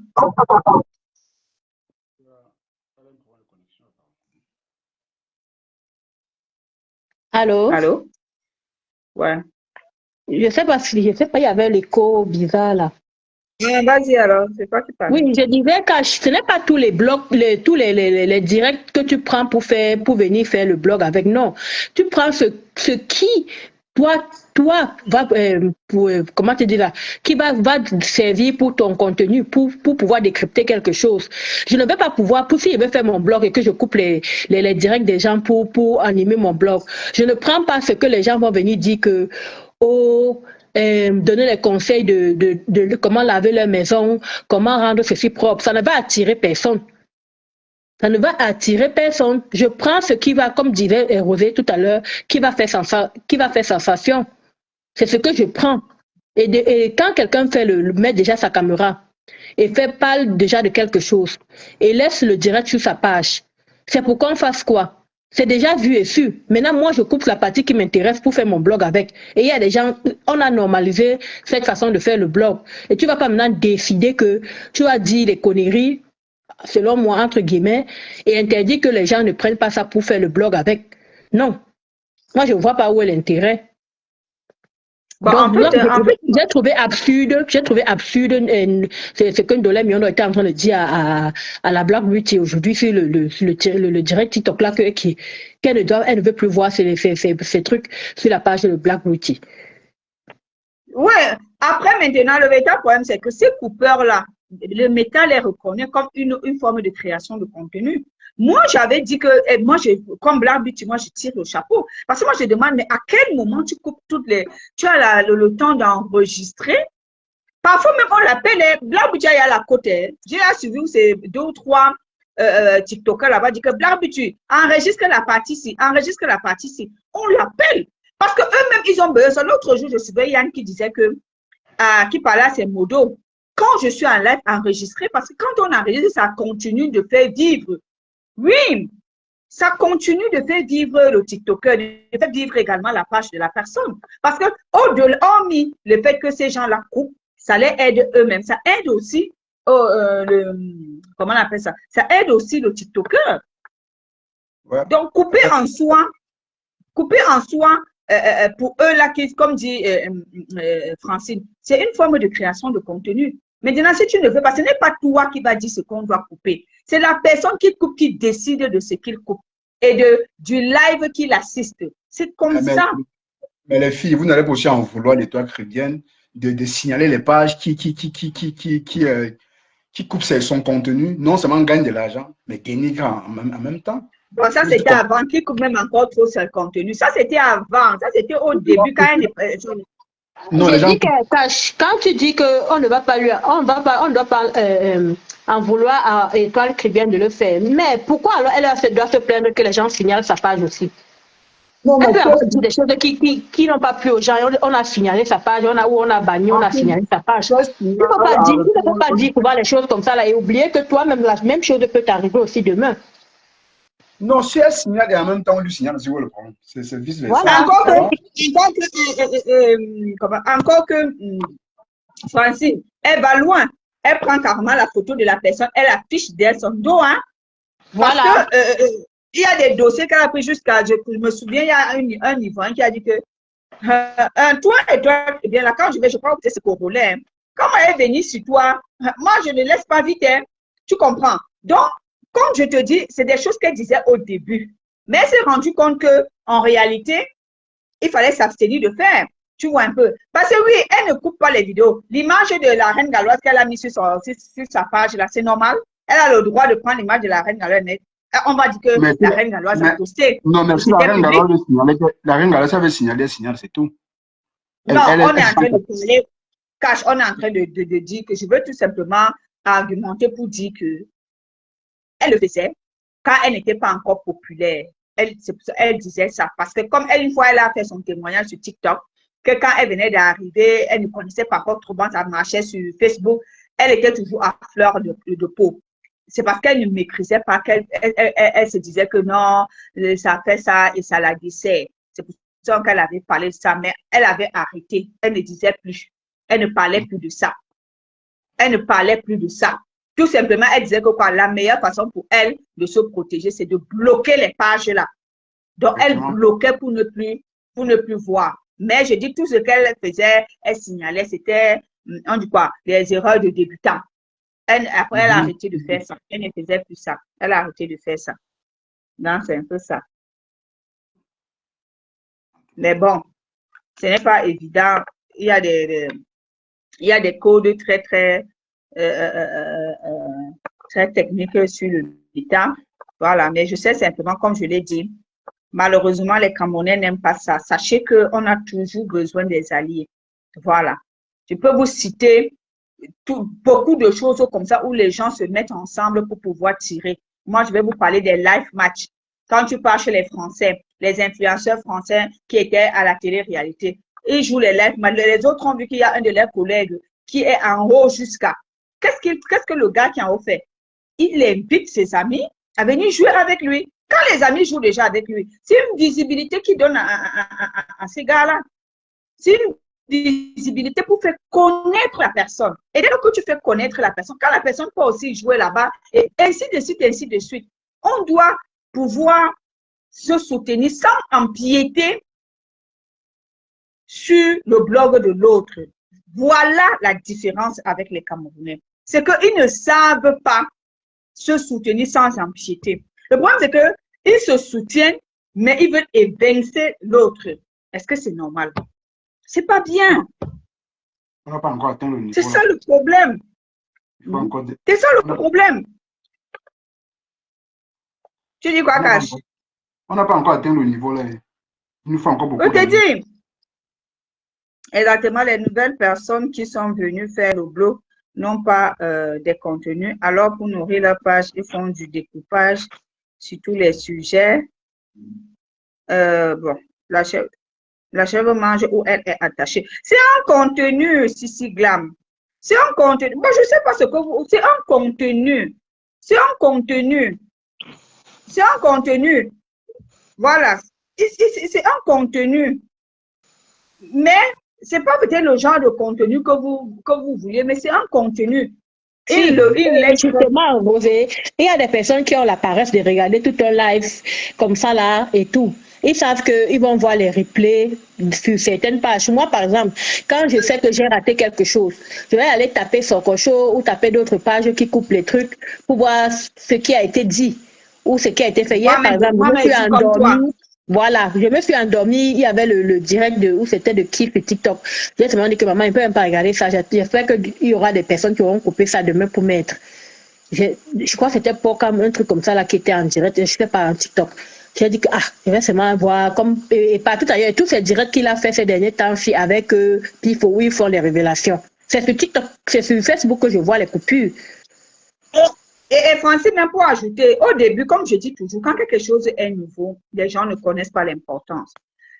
Allô? Allô? Ouais. Je sais pas, il y avait l'écho bizarre là. Vas-y alors, c'est toi qui parles. Oui, je disais que ce n'est pas tous les blogs, tous les directs que tu prends pour venir faire le blog avec. Non, tu prends ce qui, toi, va, comment te dire là, qui va servir pour ton contenu, pour pouvoir décrypter quelque chose. Je ne vais pas pouvoir, si je vais faire mon blog et que je coupe les directs des gens pour animer mon blog, je ne prends pas ce que les gens vont venir dire que, donner les conseils de comment laver leur maison, comment rendre ceci propre. Ça ne va attirer personne. Ça ne va attirer personne. Je prends ce qui va, comme disait Rosé tout à l'heure, qui va faire sensation. C'est ce que je prends. Et quand quelqu'un met déjà sa caméra et parle déjà de quelque chose et laisse le direct sur sa page, c'est pour qu'on fasse quoi? C'est déjà vu et su. Maintenant, moi, je coupe la partie qui m'intéresse pour faire mon blog avec. Et il y a des gens, on a normalisé cette façon de faire le blog. Et tu ne vas pas maintenant décider que tu as dit des conneries, selon moi, entre guillemets, et interdire que les gens ne prennent pas ça pour faire le blog avec. Non. Moi, je ne vois pas où est l'intérêt. Bon, j'ai trouvé absurde c'est ce que Ndolé Miondo était en train de dire à la Black Beauty aujourd'hui sur le direct TikTok là qu'elle ne veut plus voir ces trucs sur la page de Black Beauty. Ouais, après maintenant, le véritable problème, c'est que ces coupeurs-là, le métal les reconnaît comme une forme de création de contenu. Moi, j'avais dit que, moi, comme l'arbitre, moi, je tire le chapeau. Parce que moi, je demande, mais à quel moment tu coupes tu as le temps d'enregistrer? Parfois, même, on l'appelle, l'arbitre, il y a la côte. J'ai là suivi, c'est 2 ou 3 TikTokers là-bas, dit que l'arbitre, enregistre la partie ici, enregistre la partie ici. On l'appelle. Parce qu'eux-mêmes, ils ont besoin. L'autre jour, je suivais Yann qui disait que, qui parlait à ses modos. Quand je suis en live enregistré, parce que quand on enregistre, ça continue de faire vivre. Oui, ça continue de faire vivre le TikToker, de faire vivre également la page de la personne. Parce que, hormis le fait que ces gens-là coupent, ça les aide eux-mêmes. Ça aide aussi, comment on appelle ça? Ça aide aussi le TikToker. Ouais. Donc, couper en soi, pour eux, là, comme dit Francine, c'est une forme de création de contenu. Maintenant, si tu ne veux pas, ce n'est pas toi qui vas dire ce qu'on doit couper. C'est la personne qui coupe qui décide de ce qu'il coupe et du live qu'il assiste. C'est comme ça. Mais les filles, vous n'allez pas aussi en vouloir l'Étoile chrétienne de signaler les pages qui coupent son contenu. Non seulement gagne de l'argent, mais dénigre en même temps. Bon, ça, c'était avant, qui coupe même encore trop sur le contenu. Ça, c'était avant. Ça, c'était au début, quand non, les gens... Quand tu dis qu'on ne va pas on ne doit pas en vouloir à Étoile chrétienne de le faire. Mais pourquoi alors elle doit se plaindre que les gens signalent sa page aussi? Non, elle peut avoir dit des choses qui n'ont pas plu aux gens. On a signalé sa page, on a banni, on a signalé sa page. Il ne faut pas dire pouvoir les choses comme ça là, et oublier que toi-même, la même chose peut t'arriver aussi demain. Non, si elle signale et en même temps on lui signale, c'est quoi le problème? C'est vice-versa. Voilà. Encore que Francine, elle va loin. Elle prend carrément la photo de la personne, elle affiche derrière son dos. Hein, voilà. Parce que, il y a des dossiers qu'elle a pris jusqu'à, je me souviens, il y a un Ivoirien qui a dit que toi et toi, eh bien là, quand je crois que c'est ce Congolais, hein, quand elle est venue sur toi, moi, je ne laisse pas vite, hein, tu comprends. Donc, comme je te dis, c'est des choses qu'elle disait au début. Mais elle s'est rendue compte qu'en réalité, il fallait s'abstenir de faire. Tu vois un peu. Parce que oui, elle ne coupe pas les vidéos. L'image de la reine galloise qu'elle a mise sur sa page, là, c'est normal. Elle a le droit de prendre l'image de la reine galloise. On va dire que la reine galloise a posté. Non, mais si la reine galloise avait signalé, c'est tout. Non, on est en train de parler, Cash, on est en train de dire que je veux tout simplement argumenter pour dire que elle le faisait quand elle n'était pas encore populaire. Elle disait ça parce que comme une fois, elle a fait son témoignage sur TikTok, que quand elle venait d'arriver, elle ne connaissait pas encore trop bien, ça marchait sur Facebook, elle était toujours à fleur de peau. C'est parce qu'elle ne maîtrisait pas qu'elle se disait que non, ça fait ça et ça la dessert. C'est pour ça qu'elle avait parlé de ça, mais elle avait arrêté. Elle ne disait plus. Elle ne parlait plus de ça. Elle ne parlait plus de ça. Tout simplement, elle disait que quoi, la meilleure façon pour elle de se protéger, c'est de bloquer les pages là. Donc, elle bloquait pour ne plus voir. Mais je dis tout ce qu'elle faisait, elle signalait, c'était, on dit quoi, les erreurs de débutants. Après, elle a arrêté de faire ça. Elle ne faisait plus ça. Elle a arrêté de faire ça. Donc, c'est un peu ça. Mais bon, ce n'est pas évident. Il y a des codes très, très, très techniques sur le data. Voilà. Mais je sais simplement, comme je l'ai dit, malheureusement, les Camerounais n'aiment pas ça. Sachez qu'on a toujours besoin des alliés. Voilà. Je peux vous citer beaucoup de choses comme ça où les gens se mettent ensemble pour pouvoir tirer. Moi, je vais vous parler des live matchs. Quand tu pars chez les Français, les influenceurs français qui étaient à la télé-réalité, ils jouent les live matchs. Les autres ont vu qu'il y a un de leurs collègues qui est en haut jusqu'à. Qu'est-ce que le gars qui est en haut fait? Il invite ses amis à venir jouer avec lui. Quand les amis jouent déjà avec lui, c'est une visibilité qu'il donne à ces gars-là. C'est une visibilité pour faire connaître la personne. Et dès que tu fais connaître la personne, quand la personne peut aussi jouer là-bas, et ainsi de suite, ainsi de suite. On doit pouvoir se soutenir sans empiéter sur le blog de l'autre. Voilà la différence avec les Camerounais. C'est qu'ils ne savent pas se soutenir sans empiéter. Le problème, c'est qu'ils se soutiennent, mais ils veulent évincer l'autre. Est-ce que c'est normal? C'est pas bien. On n'a pas encore atteint le niveau. C'est ça le problème. C'est ça le problème. Tu dis quoi, Cash? On n'a pas encore atteint le niveau là. Il nous faut encore beaucoup. Je te dis. Exactement, les nouvelles personnes qui sont venues faire le blog n'ont pas des contenus. Alors, pour nourrir leur page, ils font du découpage sur tous les sujets. Bon, la chèvre mange où elle est attachée. C'est un contenu, Sissi Glam. C'est un contenu. Bon, je ne sais pas ce que vous... C'est un contenu. C'est un contenu. C'est un contenu. Voilà. C'est un contenu. Mais ce n'est pas peut-être le genre de contenu que vous voulez, mais c'est un contenu. Justement, Rosé, il y a des personnes qui ont la paresse de regarder tout un live comme ça là et tout. Ils savent qu'ils vont voir les replays sur certaines pages. Moi, par exemple, quand je sais que j'ai raté quelque chose, je vais aller taper Sokocho ou taper d'autres pages qui coupent les trucs pour voir ce qui a été dit ou ce qui a été fait. Hier, par exemple, je me suis endormie. Voilà, je me suis endormie, il y avait le direct où c'était de Kif et TikTok. J'ai seulement dit que maman, il ne peut même pas regarder ça. J'espère qu'il y aura des personnes qui auront coupé ça demain pour mettre. Je crois que c'était pour comme un truc comme ça là qui était en direct, je ne sais pas en TikTok. J'ai dit que je vais seulement voir comme et partout ailleurs, tous ces directs qu'il a fait ces derniers temps avec Pifo où ils font les révélations. C'est sur TikTok, c'est sur Facebook que je vois les coupures. Et Francine, même pour ajouter, au début, comme je dis toujours, quand quelque chose est nouveau, les gens ne connaissent pas l'importance.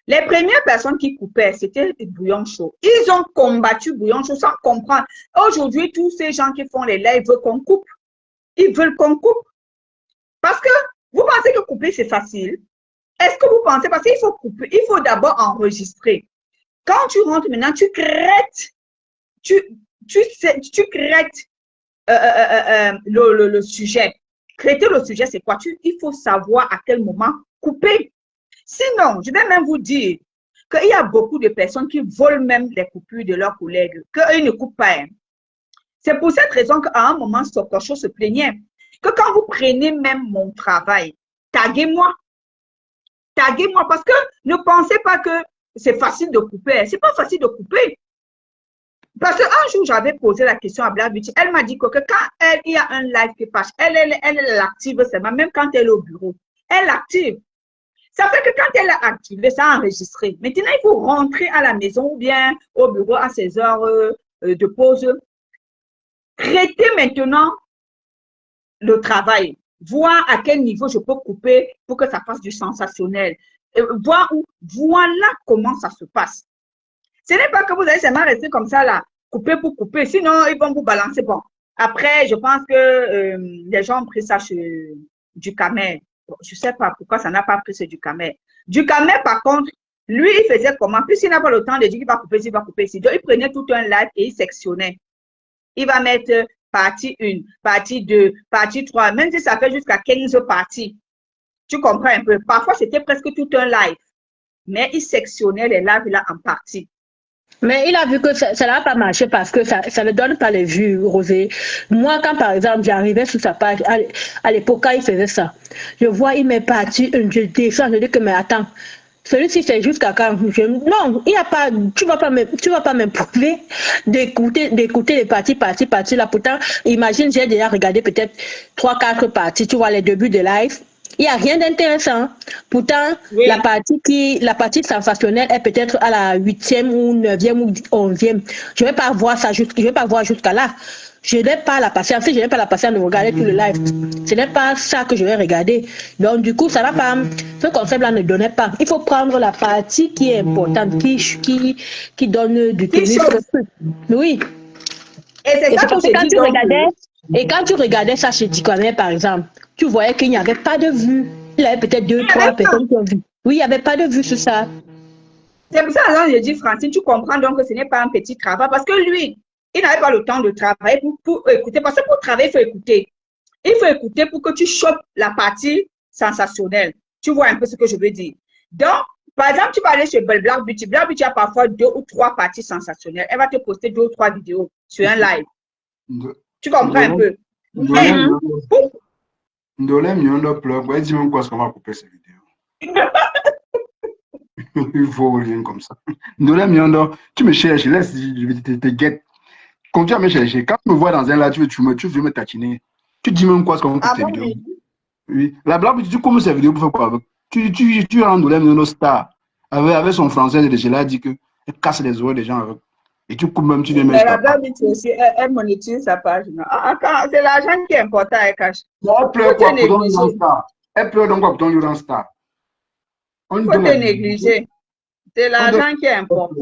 Les premières personnes qui coupaient, c'était Bouillon Chaud. Ils ont combattu Bouillon Chaud sans comprendre. Aujourd'hui, tous ces gens qui font les lives veulent qu'on coupe. Ils veulent qu'on coupe. Parce que vous pensez que couper, c'est facile. Est-ce que vous pensez, parce qu'il faut couper, il faut d'abord enregistrer. Quand tu rentres maintenant, tu crêtes. Tu crêtes le sujet. Traiter le sujet, c'est quoi? Il faut savoir à quel moment couper. Sinon, je vais même vous dire qu'il y a beaucoup de personnes qui volent même les coupures de leurs collègues, qu'ils ne coupent pas. C'est pour cette raison qu'à un moment, Sokocho se plaignait que quand vous prenez même mon travail, taguez-moi. Taguez-moi parce que ne pensez pas que c'est facile de couper. C'est pas facile de couper. Parce qu'un jour, j'avais posé la question à Blavuti. Elle m'a dit que quand il y a un live qui passe, elle l'active seulement, même quand elle est au bureau. Elle l'active. Ça fait que quand elle l'a activé, ça a enregistré. Maintenant, il faut rentrer à la maison ou bien au bureau à ses heures de pause. Traiter maintenant le travail. Voir à quel niveau je peux couper pour que ça fasse du sensationnel. Voilà comment ça se passe. Ce n'est pas que vous allez seulement rester comme ça là, couper pour couper. Sinon, ils vont vous balancer. Bon, après, je pense que les gens ont pris ça chez du Camel. Bon, je ne sais pas pourquoi ça n'a pas pris ce du Camel. Du Camel, par contre, lui, il faisait comment? Puisqu'il n'a pas le temps de dire qu'il va couper, il va couper ici. Donc, il prenait tout un live et il sectionnait. Il va mettre partie 1, partie 2, partie 3, même si ça fait jusqu'à 15 parties. Tu comprends un peu? Parfois, c'était presque tout un live. Mais il sectionnait les lives là en partie. Mais il a vu que ça n'a pas marché parce que ça ne donne pas les vues, Rosé. Moi, quand par exemple, j'arrivais sur sa page, à l'époque, quand il faisait ça, je vois, il m'est parti, je descends, je dis que, mais attends, celui-ci, c'est jusqu'à quand? Non, il n'y a pas, tu vas pas m'imposer d'écouter les parties là. Pourtant, imagine, j'ai déjà regardé peut-être 3-4 parties, tu vois, les débuts de live. Il n'y a rien d'intéressant. Pourtant, oui. la partie sensationnelle est peut-être à la 8e ou 9e ou 11e. Je ne vais pas voir ça, je vais pas voir jusqu'à là. Je n'ai pas la patience. Si je n'ai pas la patience de regarder tout le live, ce n'est pas ça que je vais regarder. Donc, du coup, ça va pas. Ce concept-là ne donnait pas. Il faut prendre la partie qui est importante, qui donne du tennis. Oui. Et c'est ça parce que quand tu regardais. Et quand tu regardais ça chez Tikwame, par exemple, tu voyais qu'il n'y avait pas de vue. Il y avait peut-être 2-3 personnes qui ont vu. Oui, il n'y avait pas de vue sur ça. C'est pour ça que je dis, Francine, tu comprends donc que ce n'est pas un petit travail. Parce que lui, il n'avait pas le temps de travailler pour écouter. Parce que pour travailler, il faut écouter. Il faut écouter pour que tu chopes la partie sensationnelle. Tu vois un peu ce que je veux dire. Donc, par exemple, tu vas aller sur Black Beauty. Black Beauty a parfois 2 ou 3 parties sensationnelles. Elle va te poster 2 ou 3 vidéos sur un live. Tu comprends un peu? Ndolem Nyondo plug, ouais, dis-moi quoi, ce qu'on va couper cette vidéo. Il faut rien comme ça. Ndolem Nyondo, tu me cherches, laisse, je te guette. Continue à me chercher. Quand tu me vois dans un live, tu veux me tatiner. Tu dis même quoi, ce qu'on va couper cette vidéo. Oui. La blague, tu coupes ces vidéos pour faire quoi avec? Tu rends nos stars. Avec son français, il a dit que elle casse les oreilles des gens avec. Et tu coupes même, tu les mets Mais sur la ta page. blague, c'est aussi, elle monétise sa page. Non. C'est l'argent qui est important, elle cache. Non, elle Faut pleure te quoi pour ton lui rend négliger. star? Elle pleure donc quoi pour ton lui rend star? On lui Faut donne te la visibilité. négliger. C'est On donne... l'argent qui est important.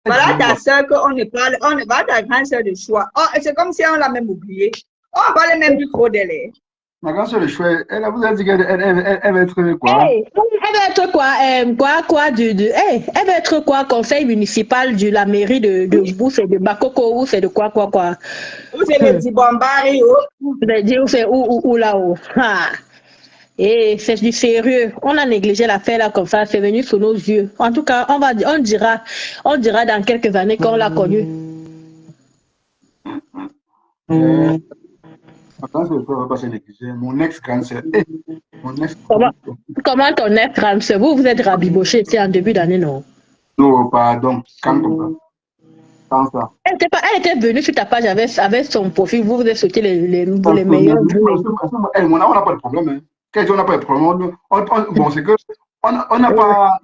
Elle Voilà dit, ta quoi. soeur qu'on ne parle, voilà ta grande soeur de choix. Oh, c'est comme si on l'a même oublié. On ne parle même plus trop d'elle. Hein. Ma grande soeur, le choix, elle vous a dit qu'elle elle va être quoi? Hey, elle va être hey, elle va être quoi, conseil municipal de la mairie de vous, c'est de Bakoko, ou c'est de quoi? Ou c'est le Dibombari. Oh. Je vais dire, c'est où là-haut. Ah. Et c'est du sérieux. On a négligé l'affaire là comme ça, c'est venu sous nos yeux. En tout cas, on dira dans quelques années qu'on l'a connue. Ma grande soeur ne va pas se négliger. Mon ex-grande soeur. Mon ex Comment ton ex-grande sœur, vous êtes rabiboché ici en début d'année, non? Non, pardon. Quand comme ça. Quand ça. Elle était venue sur ta page avec son profil, vous êtes sauté les meilleurs On vues. n'a pas de problème. Hein. Quand on n'a pas de problème, bon, c'est que on n'a pas,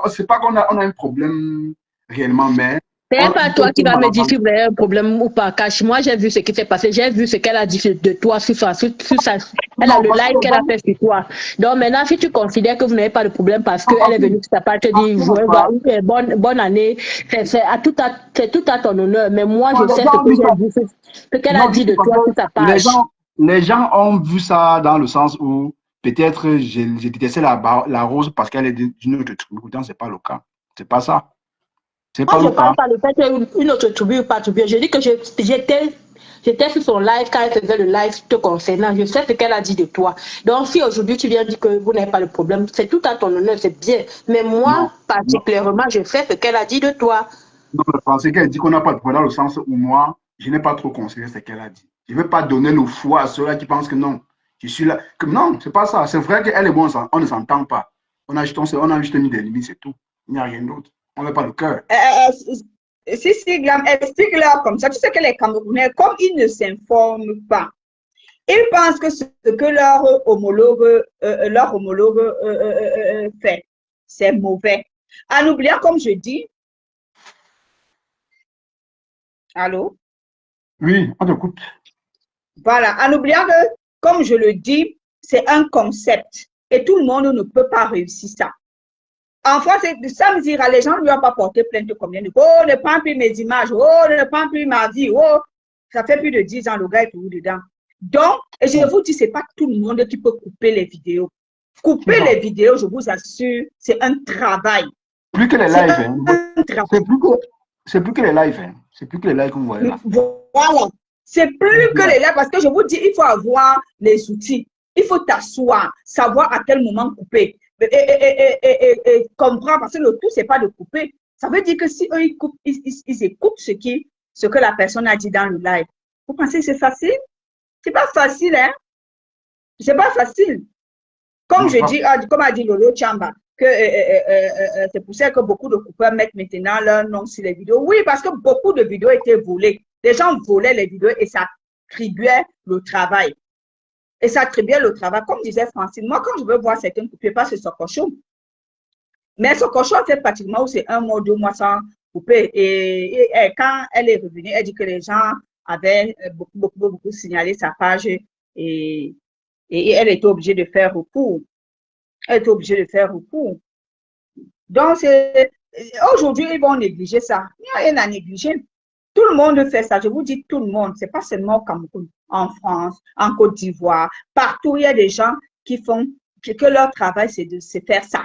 c'est pas qu'on a un problème réellement, mais C'est pas toi qui vas me dire si vous avez un problème ou pas. Cache, moi, j'ai vu ce qui s'est passé. J'ai vu ce qu'elle a dit de toi sur sa. Elle a le live qu'elle a fait sur toi. Donc maintenant, si tu considères que vous n'avez pas de problème parce qu'elle est venue sur ta page te dire bonne année, c'est tout à ton honneur. Mais moi, je sais ce qu'elle a dit de toi sur sa page. Les gens ont vu ça dans le sens où peut-être j'ai détesté la rose parce qu'elle est d'une autre tribu. Pourtant, c'est pas le cas. C'est pas ça. C'est pas Moi, je le ne parle cas. pas du fait qu'une autre tribu ou pas tribu. Je dis que j'étais sur son live quand elle faisait le live te concernant. Je sais ce qu'elle a dit de toi. Donc, si aujourd'hui tu viens dire que vous n'avez pas de problème, c'est tout à ton honneur, c'est bien. Mais moi, particulièrement, je sais ce qu'elle a dit de toi. Non, le français qu'elle dit qu'on n'a pas de problème dans le sens où moi, je n'ai pas trop considéré ce qu'elle a dit. Je ne vais pas donner le foi à ceux-là qui pensent que non, je suis là. Que non, c'est pas ça. C'est vrai qu'elle et moi, on ne s'entend pas. On a juste mis des limites, c'est tout. Il n'y a rien d'autre. On n'a pas le cœur. Si, Glam, explique-leur comme ça. Tu sais que les Camerounais, comme ils ne s'informent pas, ils pensent que ce que leur homologue fait, c'est mauvais. En oubliant, comme je dis, allô? Oui, on t'écoute. Voilà, en oubliant que, comme je le dis, c'est un concept et tout le monde ne peut pas réussir ça. En France, ça me dira, les gens ne lui ont pas porté plainte combien de fois. Oh, ne prends plus mes images. Oh, ne prends plus ma vie. Oh, ça fait plus de 10 ans, le gars est toujours dedans. Donc, et je vous dis, ce n'est pas tout le monde qui peut couper les vidéos. Couper les vidéos, je vous assure, c'est un travail. Plus que les lives. C'est plus que les lives. Hein. C'est plus que les lives que vous voyez là. Voilà. C'est plus que les lives parce que je vous dis, il faut avoir les outils. Il faut t'asseoir, savoir à quel moment couper. Et comprendre, parce que le tout, ce n'est pas de couper. Ça veut dire que si eux, ils coupent, ils écoutent ce que la personne a dit dans le live. Vous pensez que c'est facile? C'est pas facile, hein? C'est pas facile. Comme je dis, comme a dit Lolo Chamba, que c'est pour ça que beaucoup de coupeurs mettent maintenant leur nom sur les vidéos. Oui, parce que beaucoup de vidéos étaient volées. Les gens volaient les vidéos et ça attribuait le travail. Et ça attribuait le travail. Comme disait Francine, moi, quand je veux voir certains couper, pas ce cochon. Mais ce cochon fait pratiquement où c'est 1 mois, 2 mois sans couper. Et quand elle est revenue, elle dit que les gens avaient beaucoup signalé sa page et elle était obligée de faire recours. Elle était obligée de faire recours. Donc, aujourd'hui, ils vont négliger ça. Il n'y a rien à négliger. Tout le monde fait ça. Je vous dis tout le monde. Ce n'est pas seulement au Cameroun, en France, en Côte d'Ivoire. Partout, il y a des gens qui font, que leur travail, c'est de faire ça.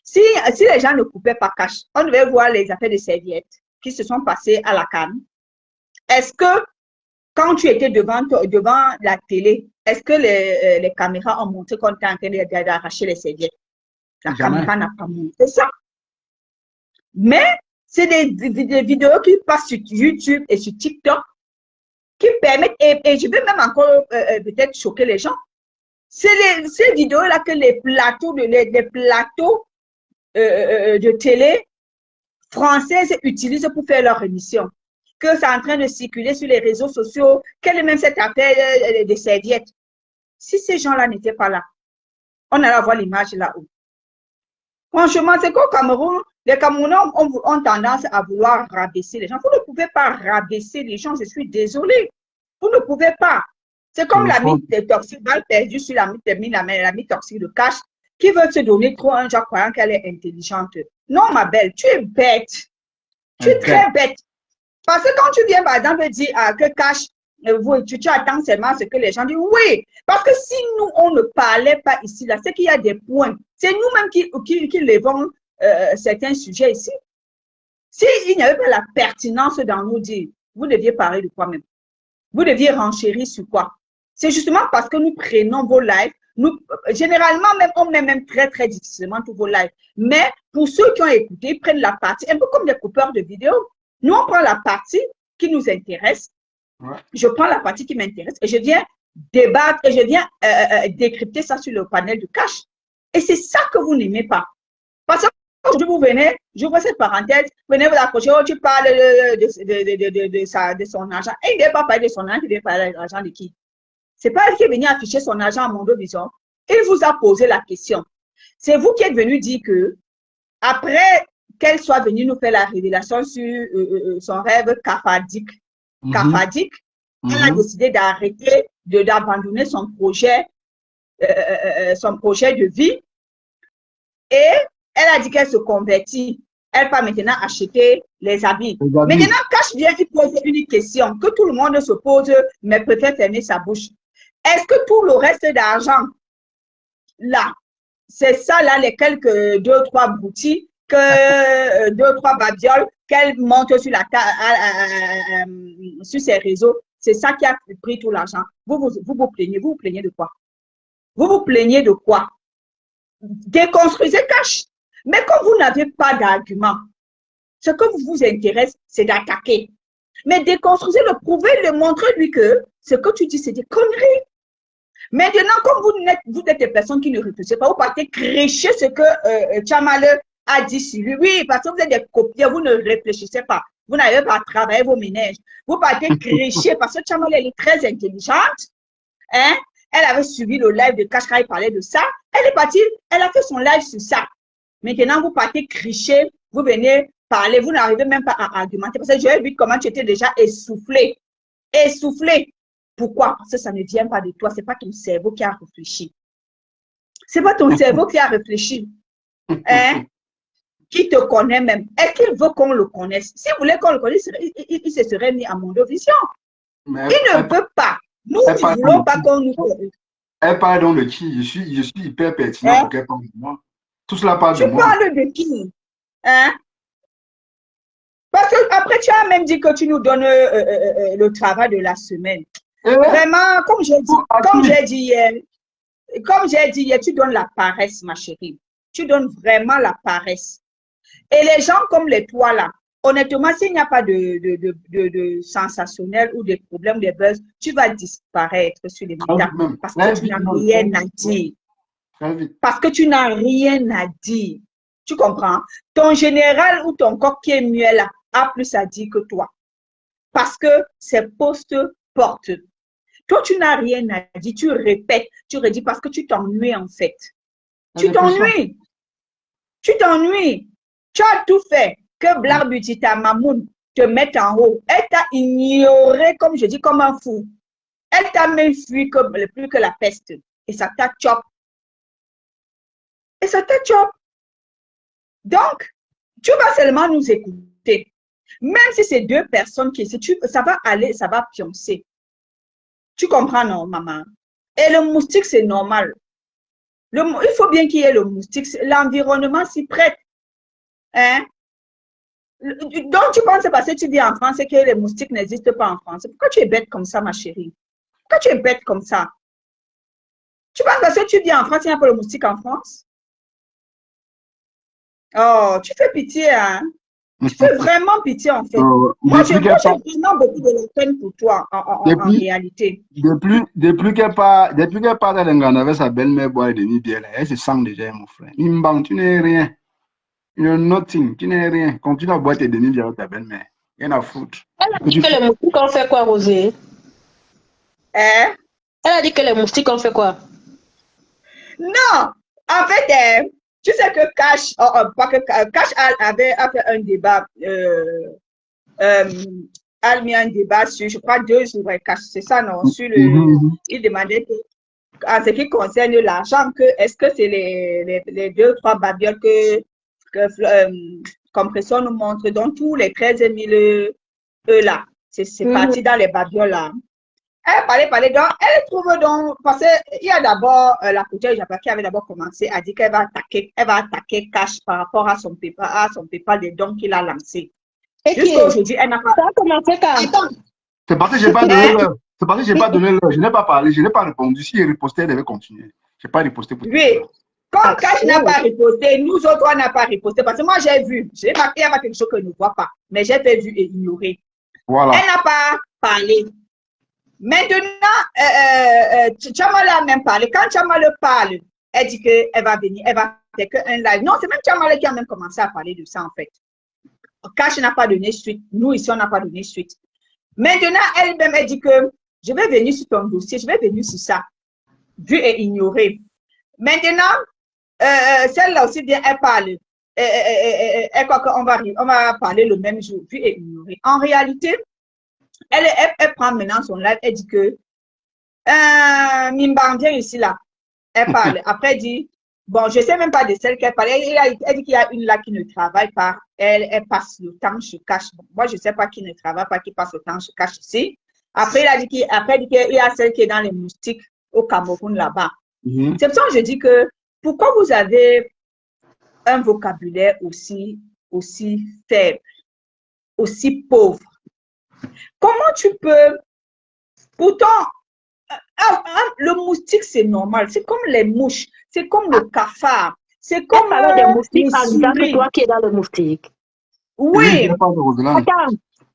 Si les gens ne coupaient pas cash, on devait voir les affaires de serviettes qui se sont passées à la canne. Est-ce que quand tu étais devant la télé, est-ce que les caméras ont montré qu'on était en train d'arracher les serviettes? La caméra n'a pas montré ça. Mais c'est des vidéos qui passent sur YouTube et sur TikTok qui permettent, et je vais même encore peut-être choquer les gens, c'est ces vidéos-là que les plateaux de télé françaises utilisent pour faire leur émission. Que c'est en train de circuler sur les réseaux sociaux, quelle est même cette affaire des serviettes. Si ces gens-là n'étaient pas là, on allait avoir l'image là-haut. Franchement, c'est qu'au Cameroun, les Camerounais ont tendance à vouloir rabaisser les gens. Vous ne pouvez pas rabaisser les gens, je suis désolée. Vous ne pouvez pas. C'est comme la mythe toxique, balle perdue sur la mythe toxique de Cash, qui veut se donner trop un genre croyant qu'elle est intelligente. Non, ma belle, tu es bête. Tu es très bête. Parce que quand tu viens, par exemple, dire que Cash, tu attends seulement ce que les gens disent. Oui, parce que si nous, on ne parlait pas ici, là, c'est qu'il y a des points. C'est nous-mêmes qui levons certains sujets ici. S'il n'y avait pas la pertinence dans nous dire, vous deviez parler de quoi même? Vous deviez renchérir sur quoi? C'est justement parce que nous prenons vos lives. Généralement, même, on met même très, très difficilement tous vos lives. Mais pour ceux qui ont écouté, ils prennent la partie, un peu comme des coupeurs de vidéos. Nous, on prend la partie qui nous intéresse. Ouais. Je prends la partie qui m'intéresse et je viens débattre et je viens décrypter ça sur le panel de Cash. Et c'est ça que vous n'aimez pas. Parce que quand vous venez, j'ouvre cette parenthèse, venez vous accrocher, oh, tu parles de son argent. Et il ne veut pas parler de son argent, il veut parler de l'argent de qui? Ce n'est pas elle qui est venue afficher son argent à Mondovision. Il vous a posé la question. C'est vous qui êtes venu dire que, après qu'elle soit venue nous faire la révélation sur son rêve cafadique, elle a décidé d'arrêter, d'abandonner son projet de vie. Et elle a dit qu'elle se convertit. Elle va maintenant acheter les habits. Maintenant, Cash vient lui poser une question que tout le monde se pose, mais préfère fermer sa bouche. Est-ce que tout le reste d'argent, là, c'est ça, là, les quelques 2-3 boutiques, 2-3 babioles qu'elle monte sur sur ses réseaux, c'est ça qui a pris tout l'argent. Vous vous plaignez de quoi? Vous vous plaignez de quoi? Déconstruisez Cash. Mais quand vous n'avez pas d'argument, ce que vous intéresse, c'est d'attaquer. Mais déconstruisez-le, prouvez-le, montrez-lui que ce que tu dis, c'est des conneries. Maintenant, comme vous êtes des personnes qui ne réfléchissent pas, vous partez crécher ce que Tchamale a dit sur lui. Oui, parce que vous êtes des copieurs, vous ne réfléchissez pas. Vous n'avez pas travaillé vos ménages. Vous partez crécher parce que Tchamale, elle est très intelligente. Hein? Elle avait suivi le live de Cash quand il parlait de ça. Elle est partie, elle a fait son live sur ça. Maintenant, vous partez cricher, vous venez parler, vous n'arrivez même pas à argumenter. Parce que j'ai vu comment tu étais déjà essoufflé. Essoufflé. Pourquoi? Parce que ça ne vient pas de toi. Ce n'est pas ton cerveau qui a réfléchi. Ce n'est pas ton cerveau qui a réfléchi. Hein? Qui te connaît même. Est-ce qu'il veut qu'on le connaisse? S'il voulait qu'on le connaisse, il se serait mis à Mondovision. Il ne veut pas. Nous ne voulons pas qu'on nous connaisse. Elle parle donc de qui? Je suis hyper pertinent pour qu'elle parle de moi. Tout cela parle de moi. Tu parles de qui? Hein? Parce que après, tu as même dit que tu nous donnes le travail de la semaine. Vraiment, comme j'ai dit hier, tu donnes la paresse, ma chérie. Tu donnes vraiment la paresse. Et les gens comme les toi là, honnêtement, s'il n'y a pas de sensationnel ou des problèmes, des buzz, tu vas disparaître sur les médias parce que tu n'as rien à dire. Parce que tu n'as rien à dire. Tu comprends? Ton général ou ton coq qui est muet là a plus à dire que toi. Parce que ces postes portent. Toi, tu n'as rien à dire. Tu répètes, tu redis parce que tu t'ennuies en fait. Tu t'ennuies. Tu t'ennuies. Tu as tout fait que Blarbutita Mamoun te mette en haut. Elle t'a ignoré, comme je dis, comme un fou. Elle t'a même fui plus que la peste. Et ça t'a chop. Et ça t'a chop. Donc, tu vas seulement nous écouter. Même si c'est 2 personnes qui ça va aller, ça va pioncer. Tu comprends, non, maman? Et le moustique, c'est normal. Il faut bien qu'il y ait le moustique. L'environnement s'y prête. Hein? Donc, tu penses parce que tu dis en France que les moustiques n'existent pas en France. Pourquoi tu es bête comme ça, ma chérie? Pourquoi tu es bête comme ça? Tu penses parce que tu dis en France, il n'y a pas de moustique en France? Oh, tu fais pitié, hein? Tu fais vraiment pitié, en fait. Moi, j'ai vraiment beaucoup de la peine pour toi, en réalité. Depuis qu'elle part à l'Engana avec sa belle-mère boire des bières, elle se sent déjà, mon frère. Imbang, tu n'es rien. You're nothing, tu n'es rien. Continue à boire tes demi-bières avec ta belle-mère. Rien à foutre. Elle a dit que les moustiques ont fait quoi, Rosé? Hein? Elle a dit que les moustiques ont fait quoi? Non, en fait, tu sais que Cash, pas que Cash avait fait un débat, a mis un débat sur, je crois, 2 jours, Cash, c'est ça, non? Sur il demandait que, en ce qui concerne l'argent, que est-ce que c'est les 2-3 babioles que Compression nous montre, donc tous les 13 000 là, c'est parti dans les babioles là. Elle parlait, donc elle trouve donc, parce qu'il y a d'abord la couturière japonaise qui avait d'abord commencé à dire qu'elle va attaquer Cash par rapport à son PayPal des dons qu'il a lancé. Jusqu'à aujourd'hui, elle n'a pas. Ça a commencé quand? Attends. C'est parce que j'ai pas donné l'heure. C'est parce que j'ai pas donné l'heure. Je n'ai pas parlé, je n'ai pas répondu. Si elle ripostait, elle devait continuer. Je n'ai pas riposté pour Oui. Quand Cash n'a pas riposté, nous autres, on n'a pas riposté. Parce que moi, j'ai vu. J'ai marqué, il y a quelque chose que je ne vois pas. Mais j'ai fait vu et ignoré. Voilà. Elle n'a pas parlé. Maintenant, Tchamala a même parlé. Quand Tchamala parle, elle dit qu'elle va venir, elle va faire qu'un live. Non, c'est même Tchamala qui a même commencé à parler de ça, en fait. Cash n'a pas donné suite. Nous, ici, on n'a pas donné suite. Maintenant, elle-même, elle dit que je vais venir sur ton dossier, je vais venir sur ça. Vu et ignoré. Maintenant, celle-là aussi, bien, elle parle. Elle croit qu'on va parler le même jour, vu et ignoré. En réalité, elle prend maintenant son live, elle dit que Mimban vient ici là. Elle parle. Après, elle dit, bon, je ne sais même pas de celle qu'elle parle. Elle dit qu'il y a une là qui ne travaille pas. Elle passe le temps sur Cash. Bon, moi, je ne sais pas qui ne travaille pas, qui passe le temps sur Cash ici. Après, elle a dit qu'il y a celle qui est dans les moustiques au Cameroun là-bas. C'est pour ça que je dis que pourquoi vous avez un vocabulaire aussi faible, aussi pauvre? Comment tu peux... Pourtant, le moustique, c'est normal. C'est comme les mouches. C'est comme le cafard. C'est comme des moustiques en disant que toi qui es dans le moustique. Oui. Attends,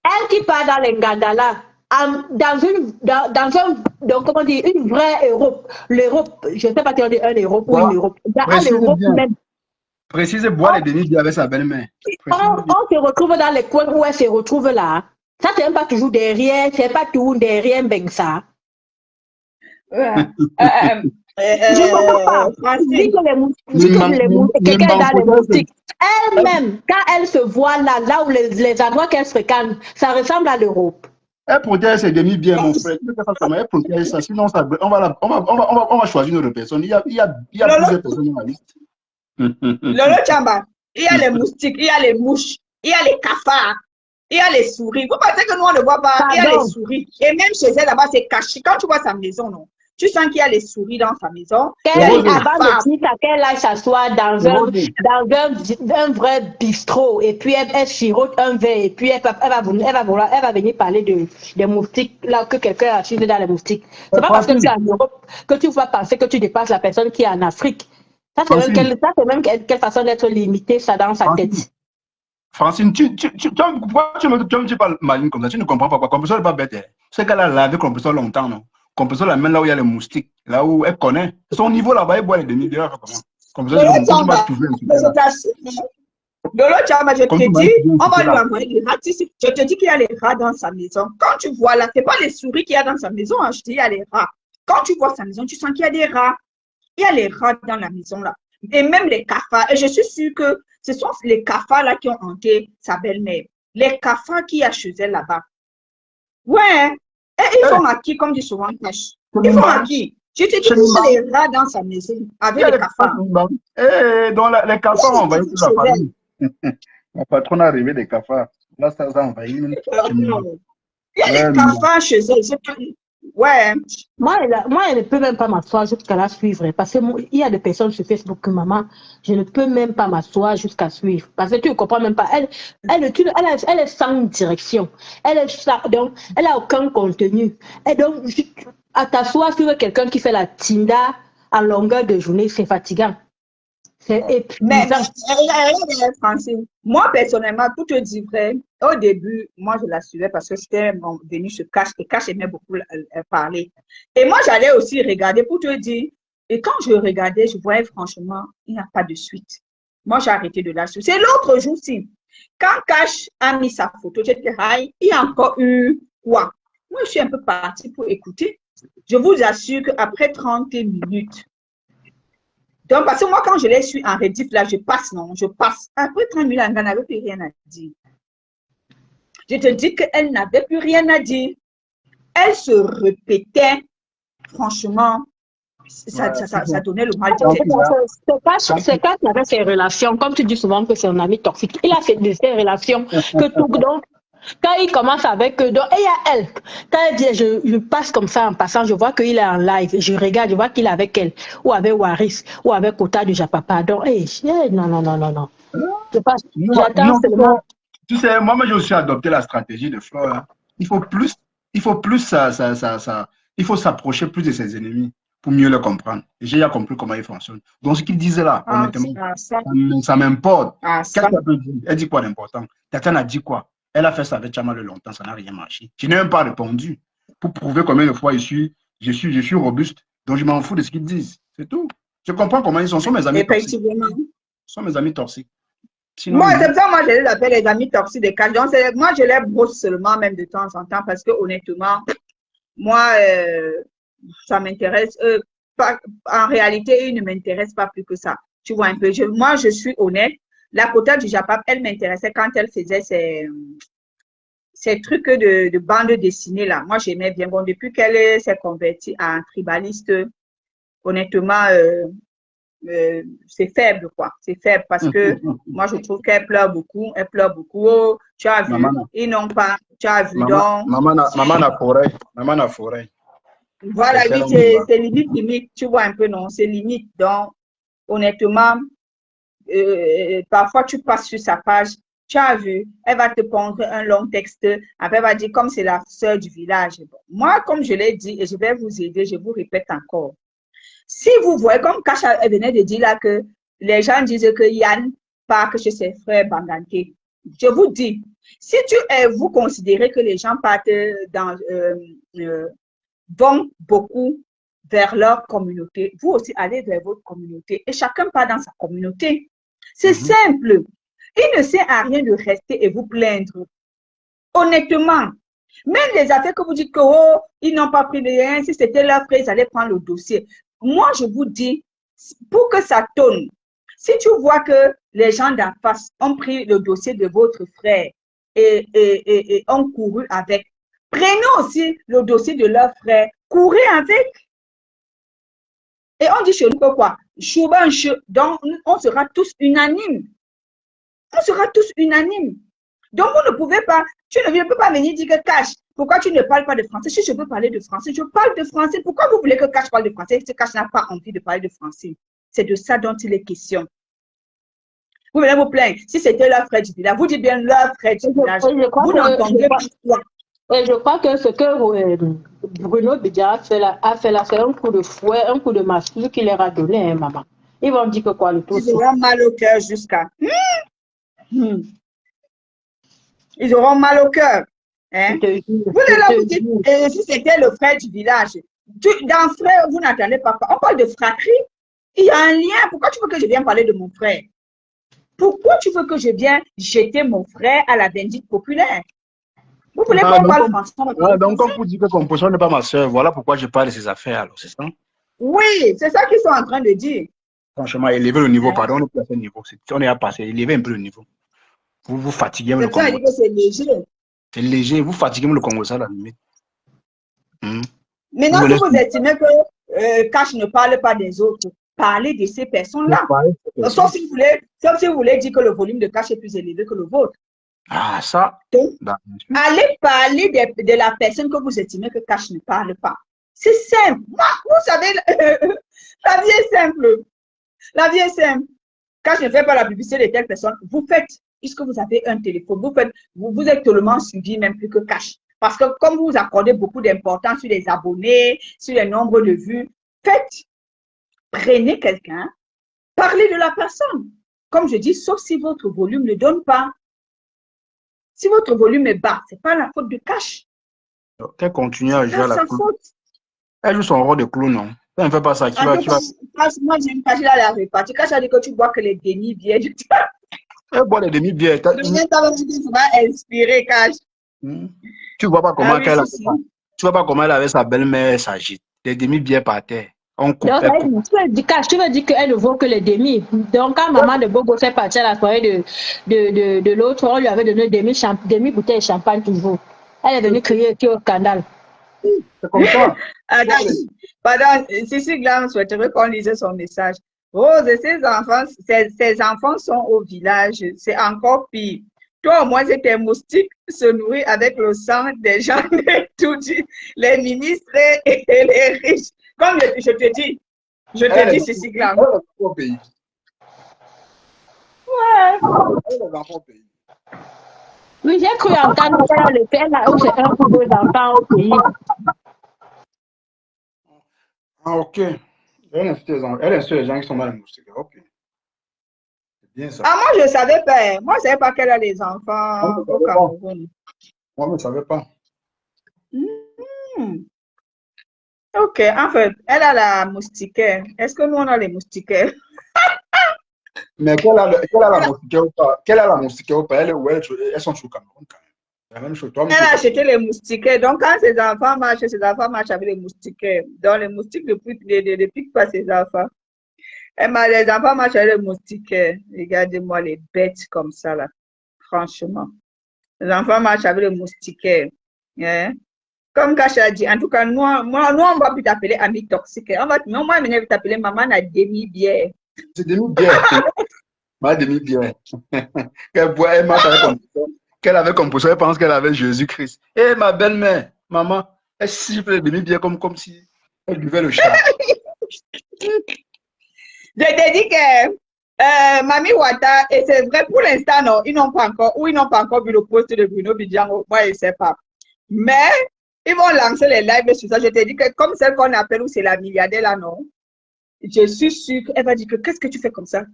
elle qui part dans les Ngandala, donc, comment dire, une vraie Europe. L'Europe, je ne sais pas si on dit un Europe ou une Europe. Dans l'Europe même. Précisez, boire les Denis avec sa belle-mère. On se retrouve dans les coins où elle se retrouve là. Ça, c'est même pas toujours derrière, c'est pas tout derrière Bengsa. Je ne comprends pas. Dit que les moustiques, quelqu'un est dans les moustiques. Elle-même, quand elle se voit là où les endroits qu'elle fréquente, ça ressemble à l'Europe. Elle protège ses demi bien, mon frère. Elle protège ça. Sinon, on va choisir une autre personne. Il y a plusieurs personnes dans la liste. Lolo Chamba, il y a les moustiques, il y a les mouches, il y a les cafards, il y a les souris. Vous pensez que nous, on ne voit pas? Il y a les souris. Et même chez elle, là-bas, c'est caché. Quand tu vois sa maison, non? Tu sens qu'il y a les souris dans sa maison. Avant de dire qu'elle aille s'asseoir dans un vrai bistrot et puis elle sirote un verre et puis elle va venir parler des moustiques là que quelqu'un a tué dans les moustiques. C'est pas parce que tu es en Europe que tu vas penser que tu dépasses la personne qui est en Afrique. Ça, c'est même quelle façon d'être limité ça dans sa tête. Francine, pourquoi tu me parles mal comme ça? Tu ne comprends pas quoi? Compression n'est pas bête. C'est qu'elle a lavé Compression longtemps, non? Compression la mène là où il y a les moustiques, là où elle connaît. Son niveau là-bas, elle boit les demi-heures. Compression, Lolo Chamba, je te dis, on va lui envoyer les rats. Je te dis qu'il y a les rats dans sa maison. Quand tu vois là, ce n'est pas les souris qu'il y a dans sa maison, hein, je te dis, il y a les rats. Quand tu vois sa maison, tu sens qu'il y a des rats. Il y a les rats dans la maison là. Et même les cafards. Et je suis sûre que ce sont les cafards là qui ont hanté sa belle-mère. Les cafards qui y a chez elle là-bas. Ouais. Et ils font à qui, comme dit souvent Cash? Ils font à qui? Je te dis qu'il y a les rats dans sa maison avec les cafards. Donc les cafards ont envahi toute la famille. Mon patron est arrivé des cafards. Là, ça a envahi. Il y a des cafards chez elle. Ouais. Moi, elle ne peut même pas m'asseoir jusqu'à la suivre. Parce qu'il y a des personnes sur Facebook que maman, je ne peux même pas m'asseoir jusqu'à suivre. Parce que tu ne comprends même pas. Elle est sans direction. Donc, elle n'a aucun contenu. Et donc, à t'asseoir sur quelqu'un qui fait la tinda en longueur de journée, c'est fatigant. C'est épuisant. Mais, Francine, moi, personnellement, pour te dire vrai, au début, moi, je la suivais parce que c'était venu se Cash, et Cash aimait beaucoup parler. Et moi, j'allais aussi regarder pour te dire, et quand je regardais, je voyais franchement, il n'y a pas de suite. Moi, j'ai arrêté de la suivre. C'est l'autre jour-ci. Quand Cash a mis sa photo, j'ai dit, il y a encore eu quoi? Moi, je suis un peu partie pour écouter. Je vous assure qu'après 30 minutes, donc parce que moi, quand je les suis en rediff, là, je passe, non, je passe. Après 30 minutes, elle n'avait plus rien à dire. Je te dis qu'elle n'avait plus rien à dire. Elle se répétait, franchement, ça donnait le mal de tête. C'est quand il avait ses relations, comme tu dis souvent que c'est un ami toxique, il a fait de ces relations que tout, donc, quand il commence avec eux, donc, et il y a elle, quand elle dit, je passe comme ça en passant, je vois qu'il est en live, je regarde, je vois qu'il est avec elle, ou avec Waris, ou avec Kota du Japapa, donc, non. J'attends seulement. Tu sais, moi, j'ai aussi adopté la stratégie de Fleur. Hein. Il faut plus il faut s'approcher plus de ses ennemis pour mieux les comprendre. Et j'ai déjà compris comment ils fonctionnent. Donc, ce qu'il disait là, honnêtement, ça m'importe. Qu'est-ce qu'elle peut dire? Elle dit quoi d'important? Tatiana a dit quoi? Elle a fait ça avec Chama de longtemps, ça n'a rien marché. Je n'ai même pas répondu pour prouver combien de fois je suis robuste. Donc, je m'en fous de ce qu'ils disent. C'est tout. Je comprends comment ils sont. Ce sont mes amis toxiques. Ce sont mes amis toxiques. Sinon, moi, c'est ça, moi, je les appelle les amis toxiques des caches. Donc, moi, je les brosse seulement, même de temps en temps, parce que honnêtement, moi, ça m'intéresse. En réalité, ils ne m'intéressent pas plus que ça. Tu vois un peu. Moi, je suis honnête. La Kota du Japap, elle m'intéressait quand elle faisait ces trucs de bande dessinée là. Moi, j'aimais bien. Bon, depuis qu'elle s'est convertie en tribaliste, honnêtement, c'est faible, quoi. C'est faible parce que moi, je trouve qu'elle pleure beaucoup. Elle pleure beaucoup. Oh, tu as vu, ils n'ont pas. Tu as vu, donc. Maman a forêt. Voilà, oui, c'est limite, tu vois un peu, non? C'est limite. Donc, honnêtement, parfois, tu passes sur sa page. Tu as vu, elle va te prendre un long texte. Après, elle va dire, comme c'est la sœur du village. Bon, moi, comme je l'ai dit, et je vais vous aider, je vous répète encore. Si vous voyez, comme Kacha venait de dire là, que les gens disent que Yann part chez ses frères Banganté, je vous dis, si vous considérez que les gens partent vont beaucoup vers leur communauté, vous aussi allez vers votre communauté et chacun part dans sa communauté. C'est simple. Il ne sert à rien de rester et vous plaindre. Honnêtement, même les affaires que vous dites que oh, ils n'ont pas pris de rien, si c'était leur frère, ils allaient prendre le dossier. Moi, je vous dis, pour que ça tourne, si tu vois que les gens d'en face ont pris le dossier de votre frère et ont couru avec, prenez aussi le dossier de leur frère, courez avec. Et on dit chez nous quoi? Donc, on sera tous unanimes. On sera tous unanimes. Donc, vous ne pouvez pas, tu ne peux pas venir dire que Cash, pourquoi tu ne parles pas de français? Si je veux parler de français, je parle de français. Pourquoi vous voulez que Cash parle de français si Cash n'a pas envie de parler de français? C'est de ça dont il est question. Vous venez vous plaindre. Si c'était leur frère du village, vous dites bien leur frère du village. Vous n'entendez pas quoi. Et je crois que ce que Bruno Bédia a fait là, c'est un coup de fouet, un coup de massue qu'il leur a donné, hein, maman. Ils vont dire que quoi, le tout. Ils auront mal au cœur jusqu'à. Ils auront mal au cœur. Hein? Vous dites, si c'était le frère du village, dans frère, vous n'entendez pas. On parle de fratrie. Il y a un lien. Pourquoi tu veux que je vienne parler de mon frère? Pourquoi tu veux que je vienne jeter mon frère à la bendite populaire? Vous voulez qu'on parle français? Donc, comme vous dites que Composition n'est pas ma soeur, voilà pourquoi je parle de ces affaires, alors, c'est ça? Oui, c'est ça qu'ils sont en train de dire. Franchement, élever le niveau, pardon, on n'est plus à ce niveau. On est à passer, élever un peu le niveau. Vous fatiguez le Congo. C'est léger. C'est léger, vous fatiguez le Congo, ça, à la limite. Maintenant, vous estimez que Cash ne parle pas des autres. Parlez de ces personnes-là. Sauf si vous voulez dire que le volume de Cash est plus élevé que le vôtre. Ah, ça. Donc, allez parler de la personne que vous estimez que Cash ne parle pas. C'est simple. Moi, vous savez, la vie est simple. La vie est simple. Cash ne fait pas la publicité de telle personne. Vous faites, puisque vous avez un téléphone, vous êtes tellement suivi, même plus que Cash. Parce que comme vous accordez beaucoup d'importance sur les abonnés, sur les nombres de vues, prenez quelqu'un, parlez de la personne. Comme je dis, sauf si votre volume ne donne pas. Si votre volume est bas, ce n'est pas la faute de Cash. Elle continue à jouer à la clown. Elle joue son rôle de clown, non? Elle ne fait pas ça. Moi, j'aime Cash là, la répartie. Cash a dit que tu bois que les demi-bières. Elle boit les demi-bières. Tu vas inspirer Cash. Tu ne vois pas comment Tu vois pas comment elle avait sa belle-mère s'agite. Des demi-bières par terre. On coupe, Donc, elle coupe. tu veux dire qu'elle ne vaut que les demi. Donc, quand maman de Bobo fait partir à la soirée de l'autre, on lui avait donné demi bouteille de champagne toujours. Elle est venue crier au scandale. C'est comme ça. Attends, pardon, Cécile Glam souhaiterait qu'on lise son message. Rose, ses enfants sont au village. C'est encore pire. Toi, au moins, tes moustiques se nourrissent avec le sang des gens de tout, les ministres et les riches. Comme je te dis, Cécile Glam. Elle est au pays. Ouais. Elle est enfants au pays. Oui, j'ai cru entendre qu'elle le fait là où c'est un ou deux enfants au pays. Ah, ok. Elle insulte les gens qui sont dans les moustiques. Ok. C'est bien ça. Ah, moi, je ne savais pas. Moi, je ne savais pas qu'elle a les enfants au Cameroun. Moi, je ne savais pas. Ok, en fait, elle a la moustiquaire. Est-ce que nous, on a les moustiquaires? Mais quelle a la moustiquaire ou pas? Quelle a la moustiquaire ou pas? Elles sont sur le Cameroun quand même. C'est la même chose. Toi, Elle a acheté les moustiquaires. Donc, quand ses enfants marchent avec les moustiquaires. Donc, les moustiques ne piquent pas ses enfants. Les enfants marchent avec les moustiquaires. Regardez-moi les bêtes comme ça, là. Franchement. Les enfants marchent avec les moustiquaires. Hein? Comme Kacha a dit, en tout cas, nous on ne va plus t'appeler ami toxique. Moi, je t'appeler maman à demi-bière. C'est demi-bière. Ma demi-bière. Qu'elle boit, elle marche avec comme qu'elle avait comme position, elle pense qu'elle avait Jésus-Christ. Eh, ma belle-mère, maman, elle siffle les demi-bières comme si elle buvait le chat. Je t'ai dit que Mami Wata, et c'est vrai pour l'instant, non, ils n'ont pas encore vu le post de Bruno Bidjango. Moi, je ne sais pas. Mais ils vont lancer les lives sur ça. Je t'ai dit que comme celle qu'on appelle où c'est la milliardaire là, non? Je suis sûre qu'elle va dire que qu'est-ce que tu fais comme ça?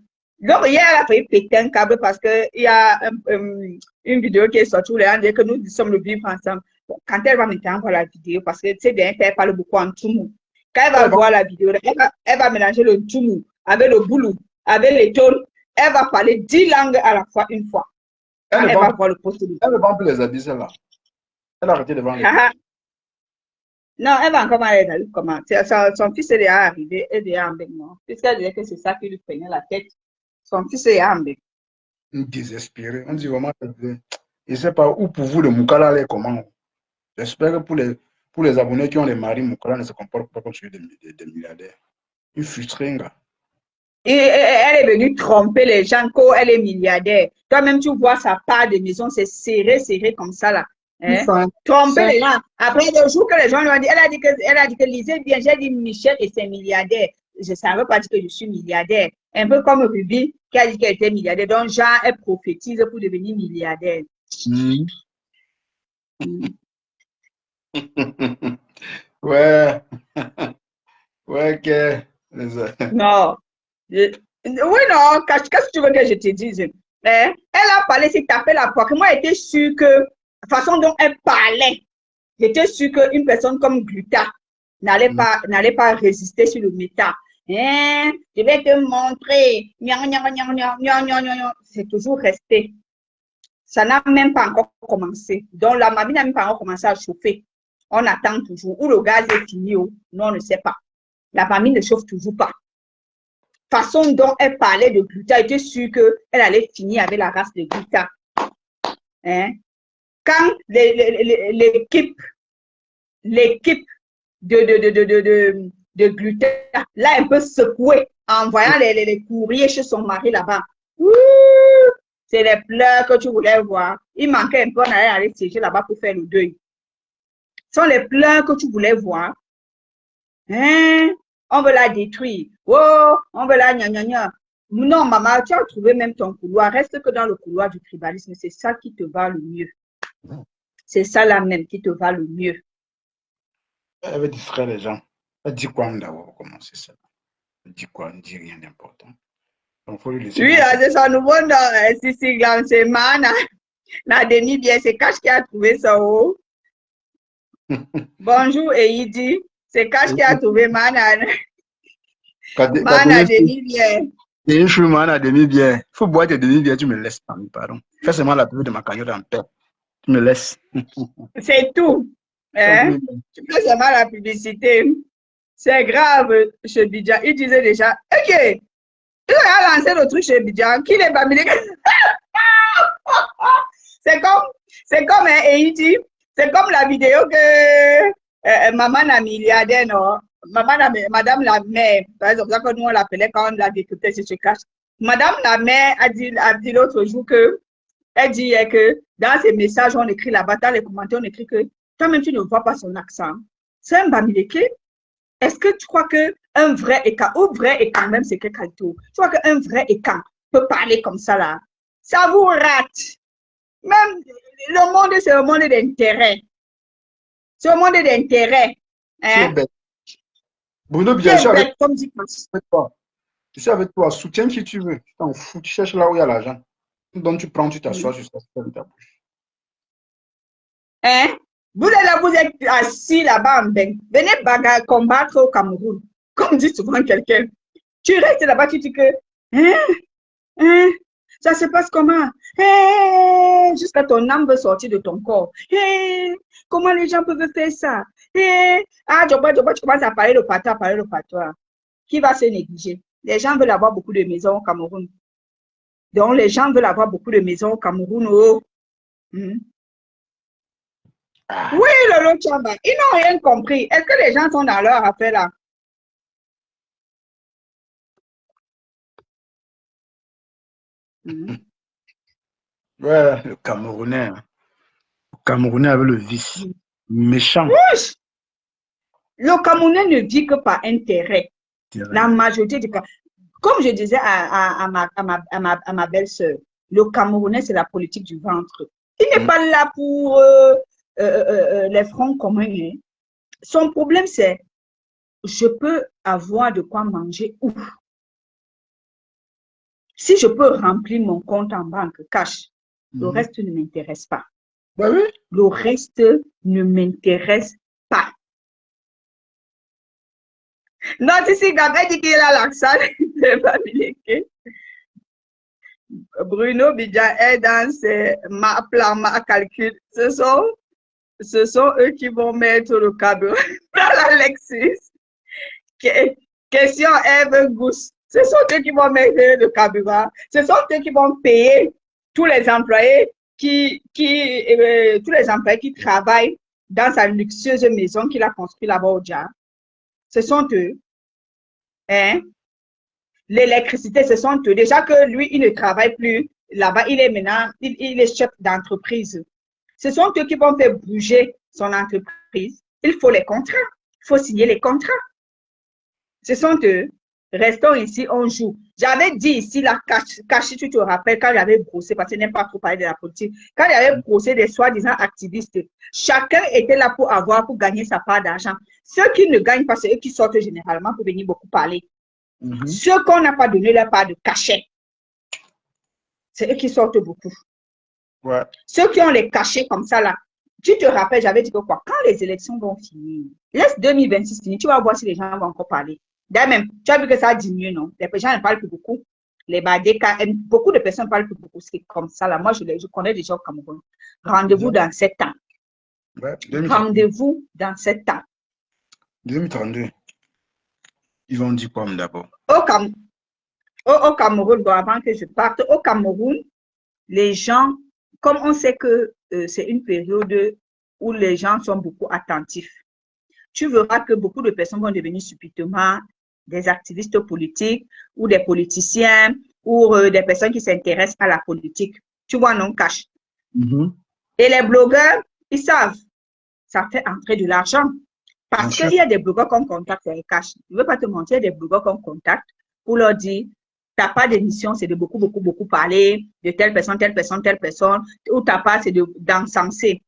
Donc, hier, elle a failli péter un câble parce qu'il y a une vidéo qui est sortie où les gens disent que nous sommes le vivre ensemble. Bon, quand elle va maintenant voir la vidéo, parce que tu sais, elle parle beaucoup en Tchoumou. Quand elle va voir la vidéo, elle va mélanger le Tchoumou avec le Boulou, avec les tôles. Elle va parler 10 langues à la fois, une fois. Elle va voir le post. Elle ne vend plus les habits, celle-là. Elle a arrêté de vendre les habits. Non, elle va encore aller comment. Son fils est déjà arrivé, elle est déjà avec moi. Puisqu'elle disait que c'est ça qui lui prenait la tête. Son fils est avec. Désespéré. On dit vraiment, je ne sais pas où pour vous le Moukala allait comment. J'espère que pour les abonnés qui ont les maris, Moukala ne se comporte pas comme celui des milliardaires. Une frustrée, gars. Et elle est venue tromper les gens qu'elle est milliardaire. Toi-même, tu vois sa part de maison, c'est serré comme ça là. Hein? Tromper les gens. Après 2 jours que les gens lui ont dit, elle a dit que lisez bien, j'ai dit Michel et c'est milliardaire. Ça ne veut pas dire que je suis milliardaire. Un peu comme Ruby qui a dit qu'elle était milliardaire. Donc, Jean, elle prophétise pour devenir milliardaire. Ouais. Ouais, que. Non. Oui, non. Qu'est-ce que tu veux que je te dise? Elle a parlé, si tu as fait la poire. Moi, j'étais sûre que la façon dont elle parlait, j'étais sûre qu'une personne comme Gluta n'allait pas résister sur le méta. Hein? Je vais te montrer. C'est toujours resté. Ça n'a même pas encore commencé. Donc, la mamie n'a même pas encore commencé à chauffer. On attend toujours. Où le gaz est fini, nous, on ne sait pas. La famille ne chauffe toujours pas. Façon dont elle parlait de Gluta, était sûre qu'elle allait finir avec la race de Gluta. Hein? Quand l'équipe de Gluta l'a un peu secouée en voyant les courriers chez son mari là-bas. C'est les pleurs que tu voulais voir. Il manquait un peu, on allait aller siéger là-bas pour faire le deuil. Ce sont les pleurs que tu voulais voir. Hein? On veut la détruire. Oh, on veut la gna. Non, maman, tu as trouvé même ton couloir. Reste que dans le couloir du tribalisme. C'est ça qui te va le mieux. C'est ça là même qui te va le mieux. Elle veut distraire les gens. Elle dit quoi d'abord pour commencer ça? Elle dit quoi? Elle ne dit rien d'important. Donc, faut lui laisser. Oui, c'est son nouveau nom. C'est Mana. La demi-bière, c'est Cash qui a trouvé ça. Oh. Bonjour, Eidi. C'est Cash qui a trouvé Mana. Mana demi-bière. C'est une chou, Mana demi-bière. Il faut boire tes demi-bières, tu me laisses, pardon. Fais seulement la pub de ma cagnotte en paix. Tu me laisses. C'est tout. Hein? Tu fais seulement la publicité. C'est grave, chez Bidja. Il disait déjà, ok, il a lancé le truc chez Bidja. Qui n'est pas mis? C'est comme Haïti. C'est comme la vidéo que maman la milliardaire, non? Madame la mère, par exemple, ça que nous on l'appelait quand on l'a décrypté, c'est ce cache. Madame la mère a dit l'autre jour que, elle dit que dans ses messages, on écrit là-bas, dans les commentaires, on écrit que toi-même, tu ne vois pas son accent. C'est un bamileke. Est-ce que tu crois qu'un vrai écan, ou vrai écan même, c'est quelqu'un tout? Tu crois qu'un vrai écan peut parler comme ça là? Ça vous rate. Même le monde, c'est un monde d'intérêt. C'est un monde d'intérêt. Hein? Bruno, bien sûr, je suis avec toi. Soutiens qui tu veux. Tu t'en fous. Tu cherches là où il y a l'argent. Donc tu prends, tu t'assois sur ta bouche. Hein? Vous êtes là, vous êtes assis là-bas en bain. Venez combattre au Cameroun. Comme dit souvent quelqu'un. Tu restes là-bas, tu dis que ça se passe comment? Jusqu'à ton âme veut sortir de ton corps. Comment les gens peuvent faire ça? Tu commences à parler le patois. Qui va se négliger? Les gens veulent avoir beaucoup de maisons au Cameroun. Donc, les gens veulent avoir beaucoup de maisons au Cameroun. Oh. Oui, Lolo Tchamba, ils n'ont rien compris. Est-ce que les gens sont dans leur affaire là? Ouais, le Camerounais. Le Camerounais avait le vice. Méchant. Oui. Le Camerounais ne vit que par intérêt. La majorité du cas. Comme je disais à ma belle-sœur, le Camerounais, c'est la politique du ventre. Il n'est pas là pour les fronts communs. Hein. Son problème, c'est je peux avoir de quoi manger où? Si je peux remplir mon compte en banque cash, le reste ne m'intéresse pas. Bah oui. Le reste ne m'intéresse pas. Non, si Gabriel dit qu'il a l'accent, c'est pas Mileke. Bruno Bidja est dans ses plans, ma calcul. Ce sont eux qui vont mettre le câble dans la Lexus. Question Eve Gousse. Ce sont eux qui vont mettre le carburant. Ce sont eux qui vont payer tous les employés qui travaillent dans sa luxueuse maison qu'il a construite là-bas au Dja. Ce sont eux. Hein? L'électricité, ce sont eux. Déjà que lui, il ne travaille plus là-bas, il est maintenant, il est chef d'entreprise. Ce sont eux qui vont faire bouger son entreprise. Il faut les contrats. Il faut signer les contrats. Ce sont eux. Restons ici, on joue. J'avais dit ici, la cache, tu te rappelles, quand j'avais brossé, parce que je n'aime pas trop parler de la politique, quand j'avais brossé des soi-disant activistes, chacun était là pour gagner sa part d'argent. Ceux qui ne gagnent pas, c'est eux qui sortent généralement pour venir beaucoup parler. Ceux qu'on n'a pas donné leur part de cachet, c'est eux qui sortent beaucoup. Ouais. Ceux qui ont les cachets comme ça, là, tu te rappelles, j'avais dit que quoi, quand les élections vont finir, laisse 2026 finir, tu vas voir si les gens vont encore parler. D'ailleurs, même, tu as vu que ça a diminué, non? Les gens ne parlent plus beaucoup. Les Badeka, beaucoup de personnes ne parlent plus beaucoup. C'est comme ça, là. Moi, je connais des gens au Cameroun. Rendez-vous dans 7 ans. Ouais, rendez-vous dans 7 ans. 2032. Ils vont dire quoi d'abord? Au Cameroun, bon, avant que je parte, au Cameroun, les gens, comme on sait que c'est une période où les gens sont beaucoup attentifs, tu verras que beaucoup de personnes vont devenir subitement des activistes politiques ou des politiciens ou des personnes qui s'intéressent à la politique. Tu vois, non, cash. Et les blogueurs, ils savent, ça fait entrer de l'argent. Parce qu'il y a des blogueurs qu'on contacte avec cash. Je ne veux pas te mentir, il y a des blogueurs qu'on contacte pour leur dire, ta part d'émission, c'est de beaucoup parler de telle personne, ou ta part, c'est d'encenser.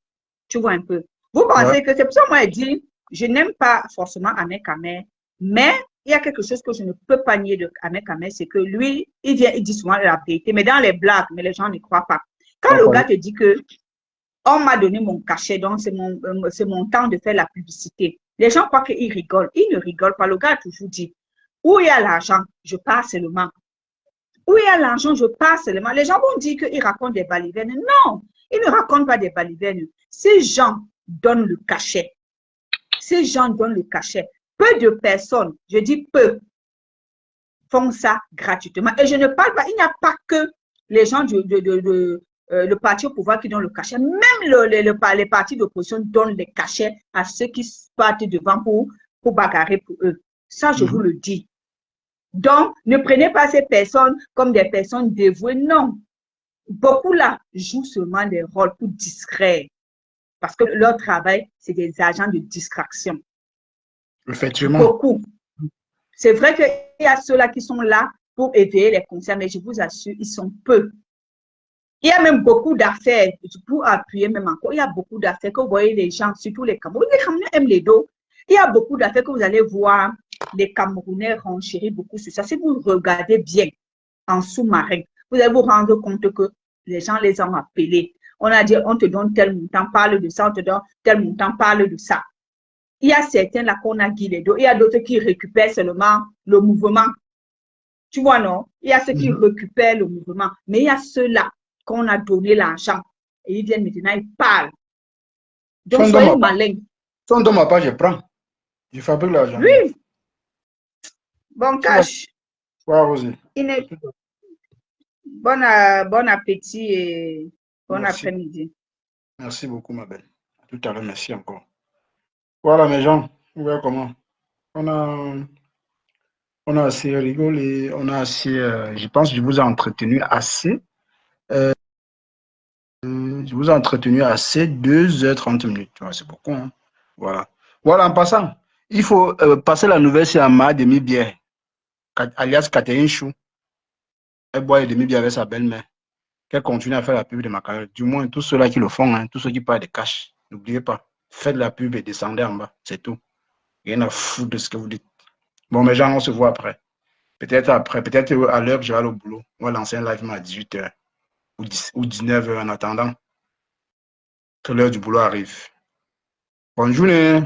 Tu vois un peu. Vous pensez que c'est pour ça que moi, je dis, je n'aime pas forcément Ahmed Kamer, mais il y a quelque chose que je ne peux pas nier de Ahmed Kamer, c'est que lui, il dit souvent la vérité, mais dans les blagues, mais les gens ne croient pas. Quand le gars te dit que on m'a donné mon cachet, donc c'est mon temps de faire la publicité, les gens croient qu'il rigole. Il ne rigole pas. Le gars a toujours dit, où il y a l'argent, je pars seulement. Où il y a l'argent, je pars seulement. Les gens vont dire qu'il raconte des balivernes. Non, il ne raconte pas des balivernes. Ces gens donnent le cachet. Ces gens donnent le cachet. Peu de personnes, je dis peu, font ça gratuitement. Et je ne parle pas, il n'y a pas que les gens le parti au pouvoir qui donnent le cachet. Même les partis d'opposition donnent les cachets à ceux qui partent devant pour bagarrer pour eux. Ça, je vous le dis. Donc, ne prenez pas ces personnes comme des personnes dévouées. Non. Beaucoup là jouent seulement des rôles pour distraire. Parce que leur travail, c'est des agents de distraction. Effectivement. Beaucoup. C'est vrai qu'il y a ceux-là qui sont là pour éveiller les consciences, mais je vous assure, ils sont peu. Il y a même beaucoup d'affaires, pour appuyer même encore, il y a beaucoup d'affaires que vous voyez les gens, surtout les Camerounais. Les Camerounais aiment les dos. Il y a beaucoup d'affaires que vous allez voir, les Camerounais renchérir beaucoup sur ça. Si vous regardez bien en sous-marin, vous allez vous rendre compte que les gens les ont appelés. On a dit, on te donne tel montant, parle de ça, on te donne tel montant, parle de ça. Il y a certains là qu'on a guidé, il y a d'autres qui récupèrent seulement le mouvement. Tu vois, non? Il y a ceux qui récupèrent le mouvement, mais il y a ceux-là qu'on a donné l'argent et ils viennent maintenant, ils parlent. Donc, soyez malins. Si on donne ma part, je prends. Je fabrique l'argent. Oui. Bon cash. Ouais, Rosé. Bon appétit et bon après-midi. Merci beaucoup, ma belle. À tout à l'heure, merci encore. Voilà, mes gens. Vous voyez comment? On a assez rigolé, on a assez, je pense que je vous ai entretenu assez. Je vous ai entretenu assez 2h30. C'est beaucoup. Hein? Voilà. Voilà, en passant, il faut passer la nouvelle sur Ama demi-bière, alias Catherine Chou. Elle boit les demi-bières avec sa belle-mère. Qu'elle continue à faire la pub de ma carrière. Du moins, tous ceux-là qui le font, hein, tous ceux qui parlent de cash, n'oubliez pas, faites la pub et descendez en bas. C'est tout. Rien à foutre de ce que vous dites. Bon, mes gens, on se voit après. Peut-être après, peut-être à l'heure que je vais aller au boulot. On va lancer un live à 18h ou 19h en attendant que l'heure du boulot arrive. Bonne journée.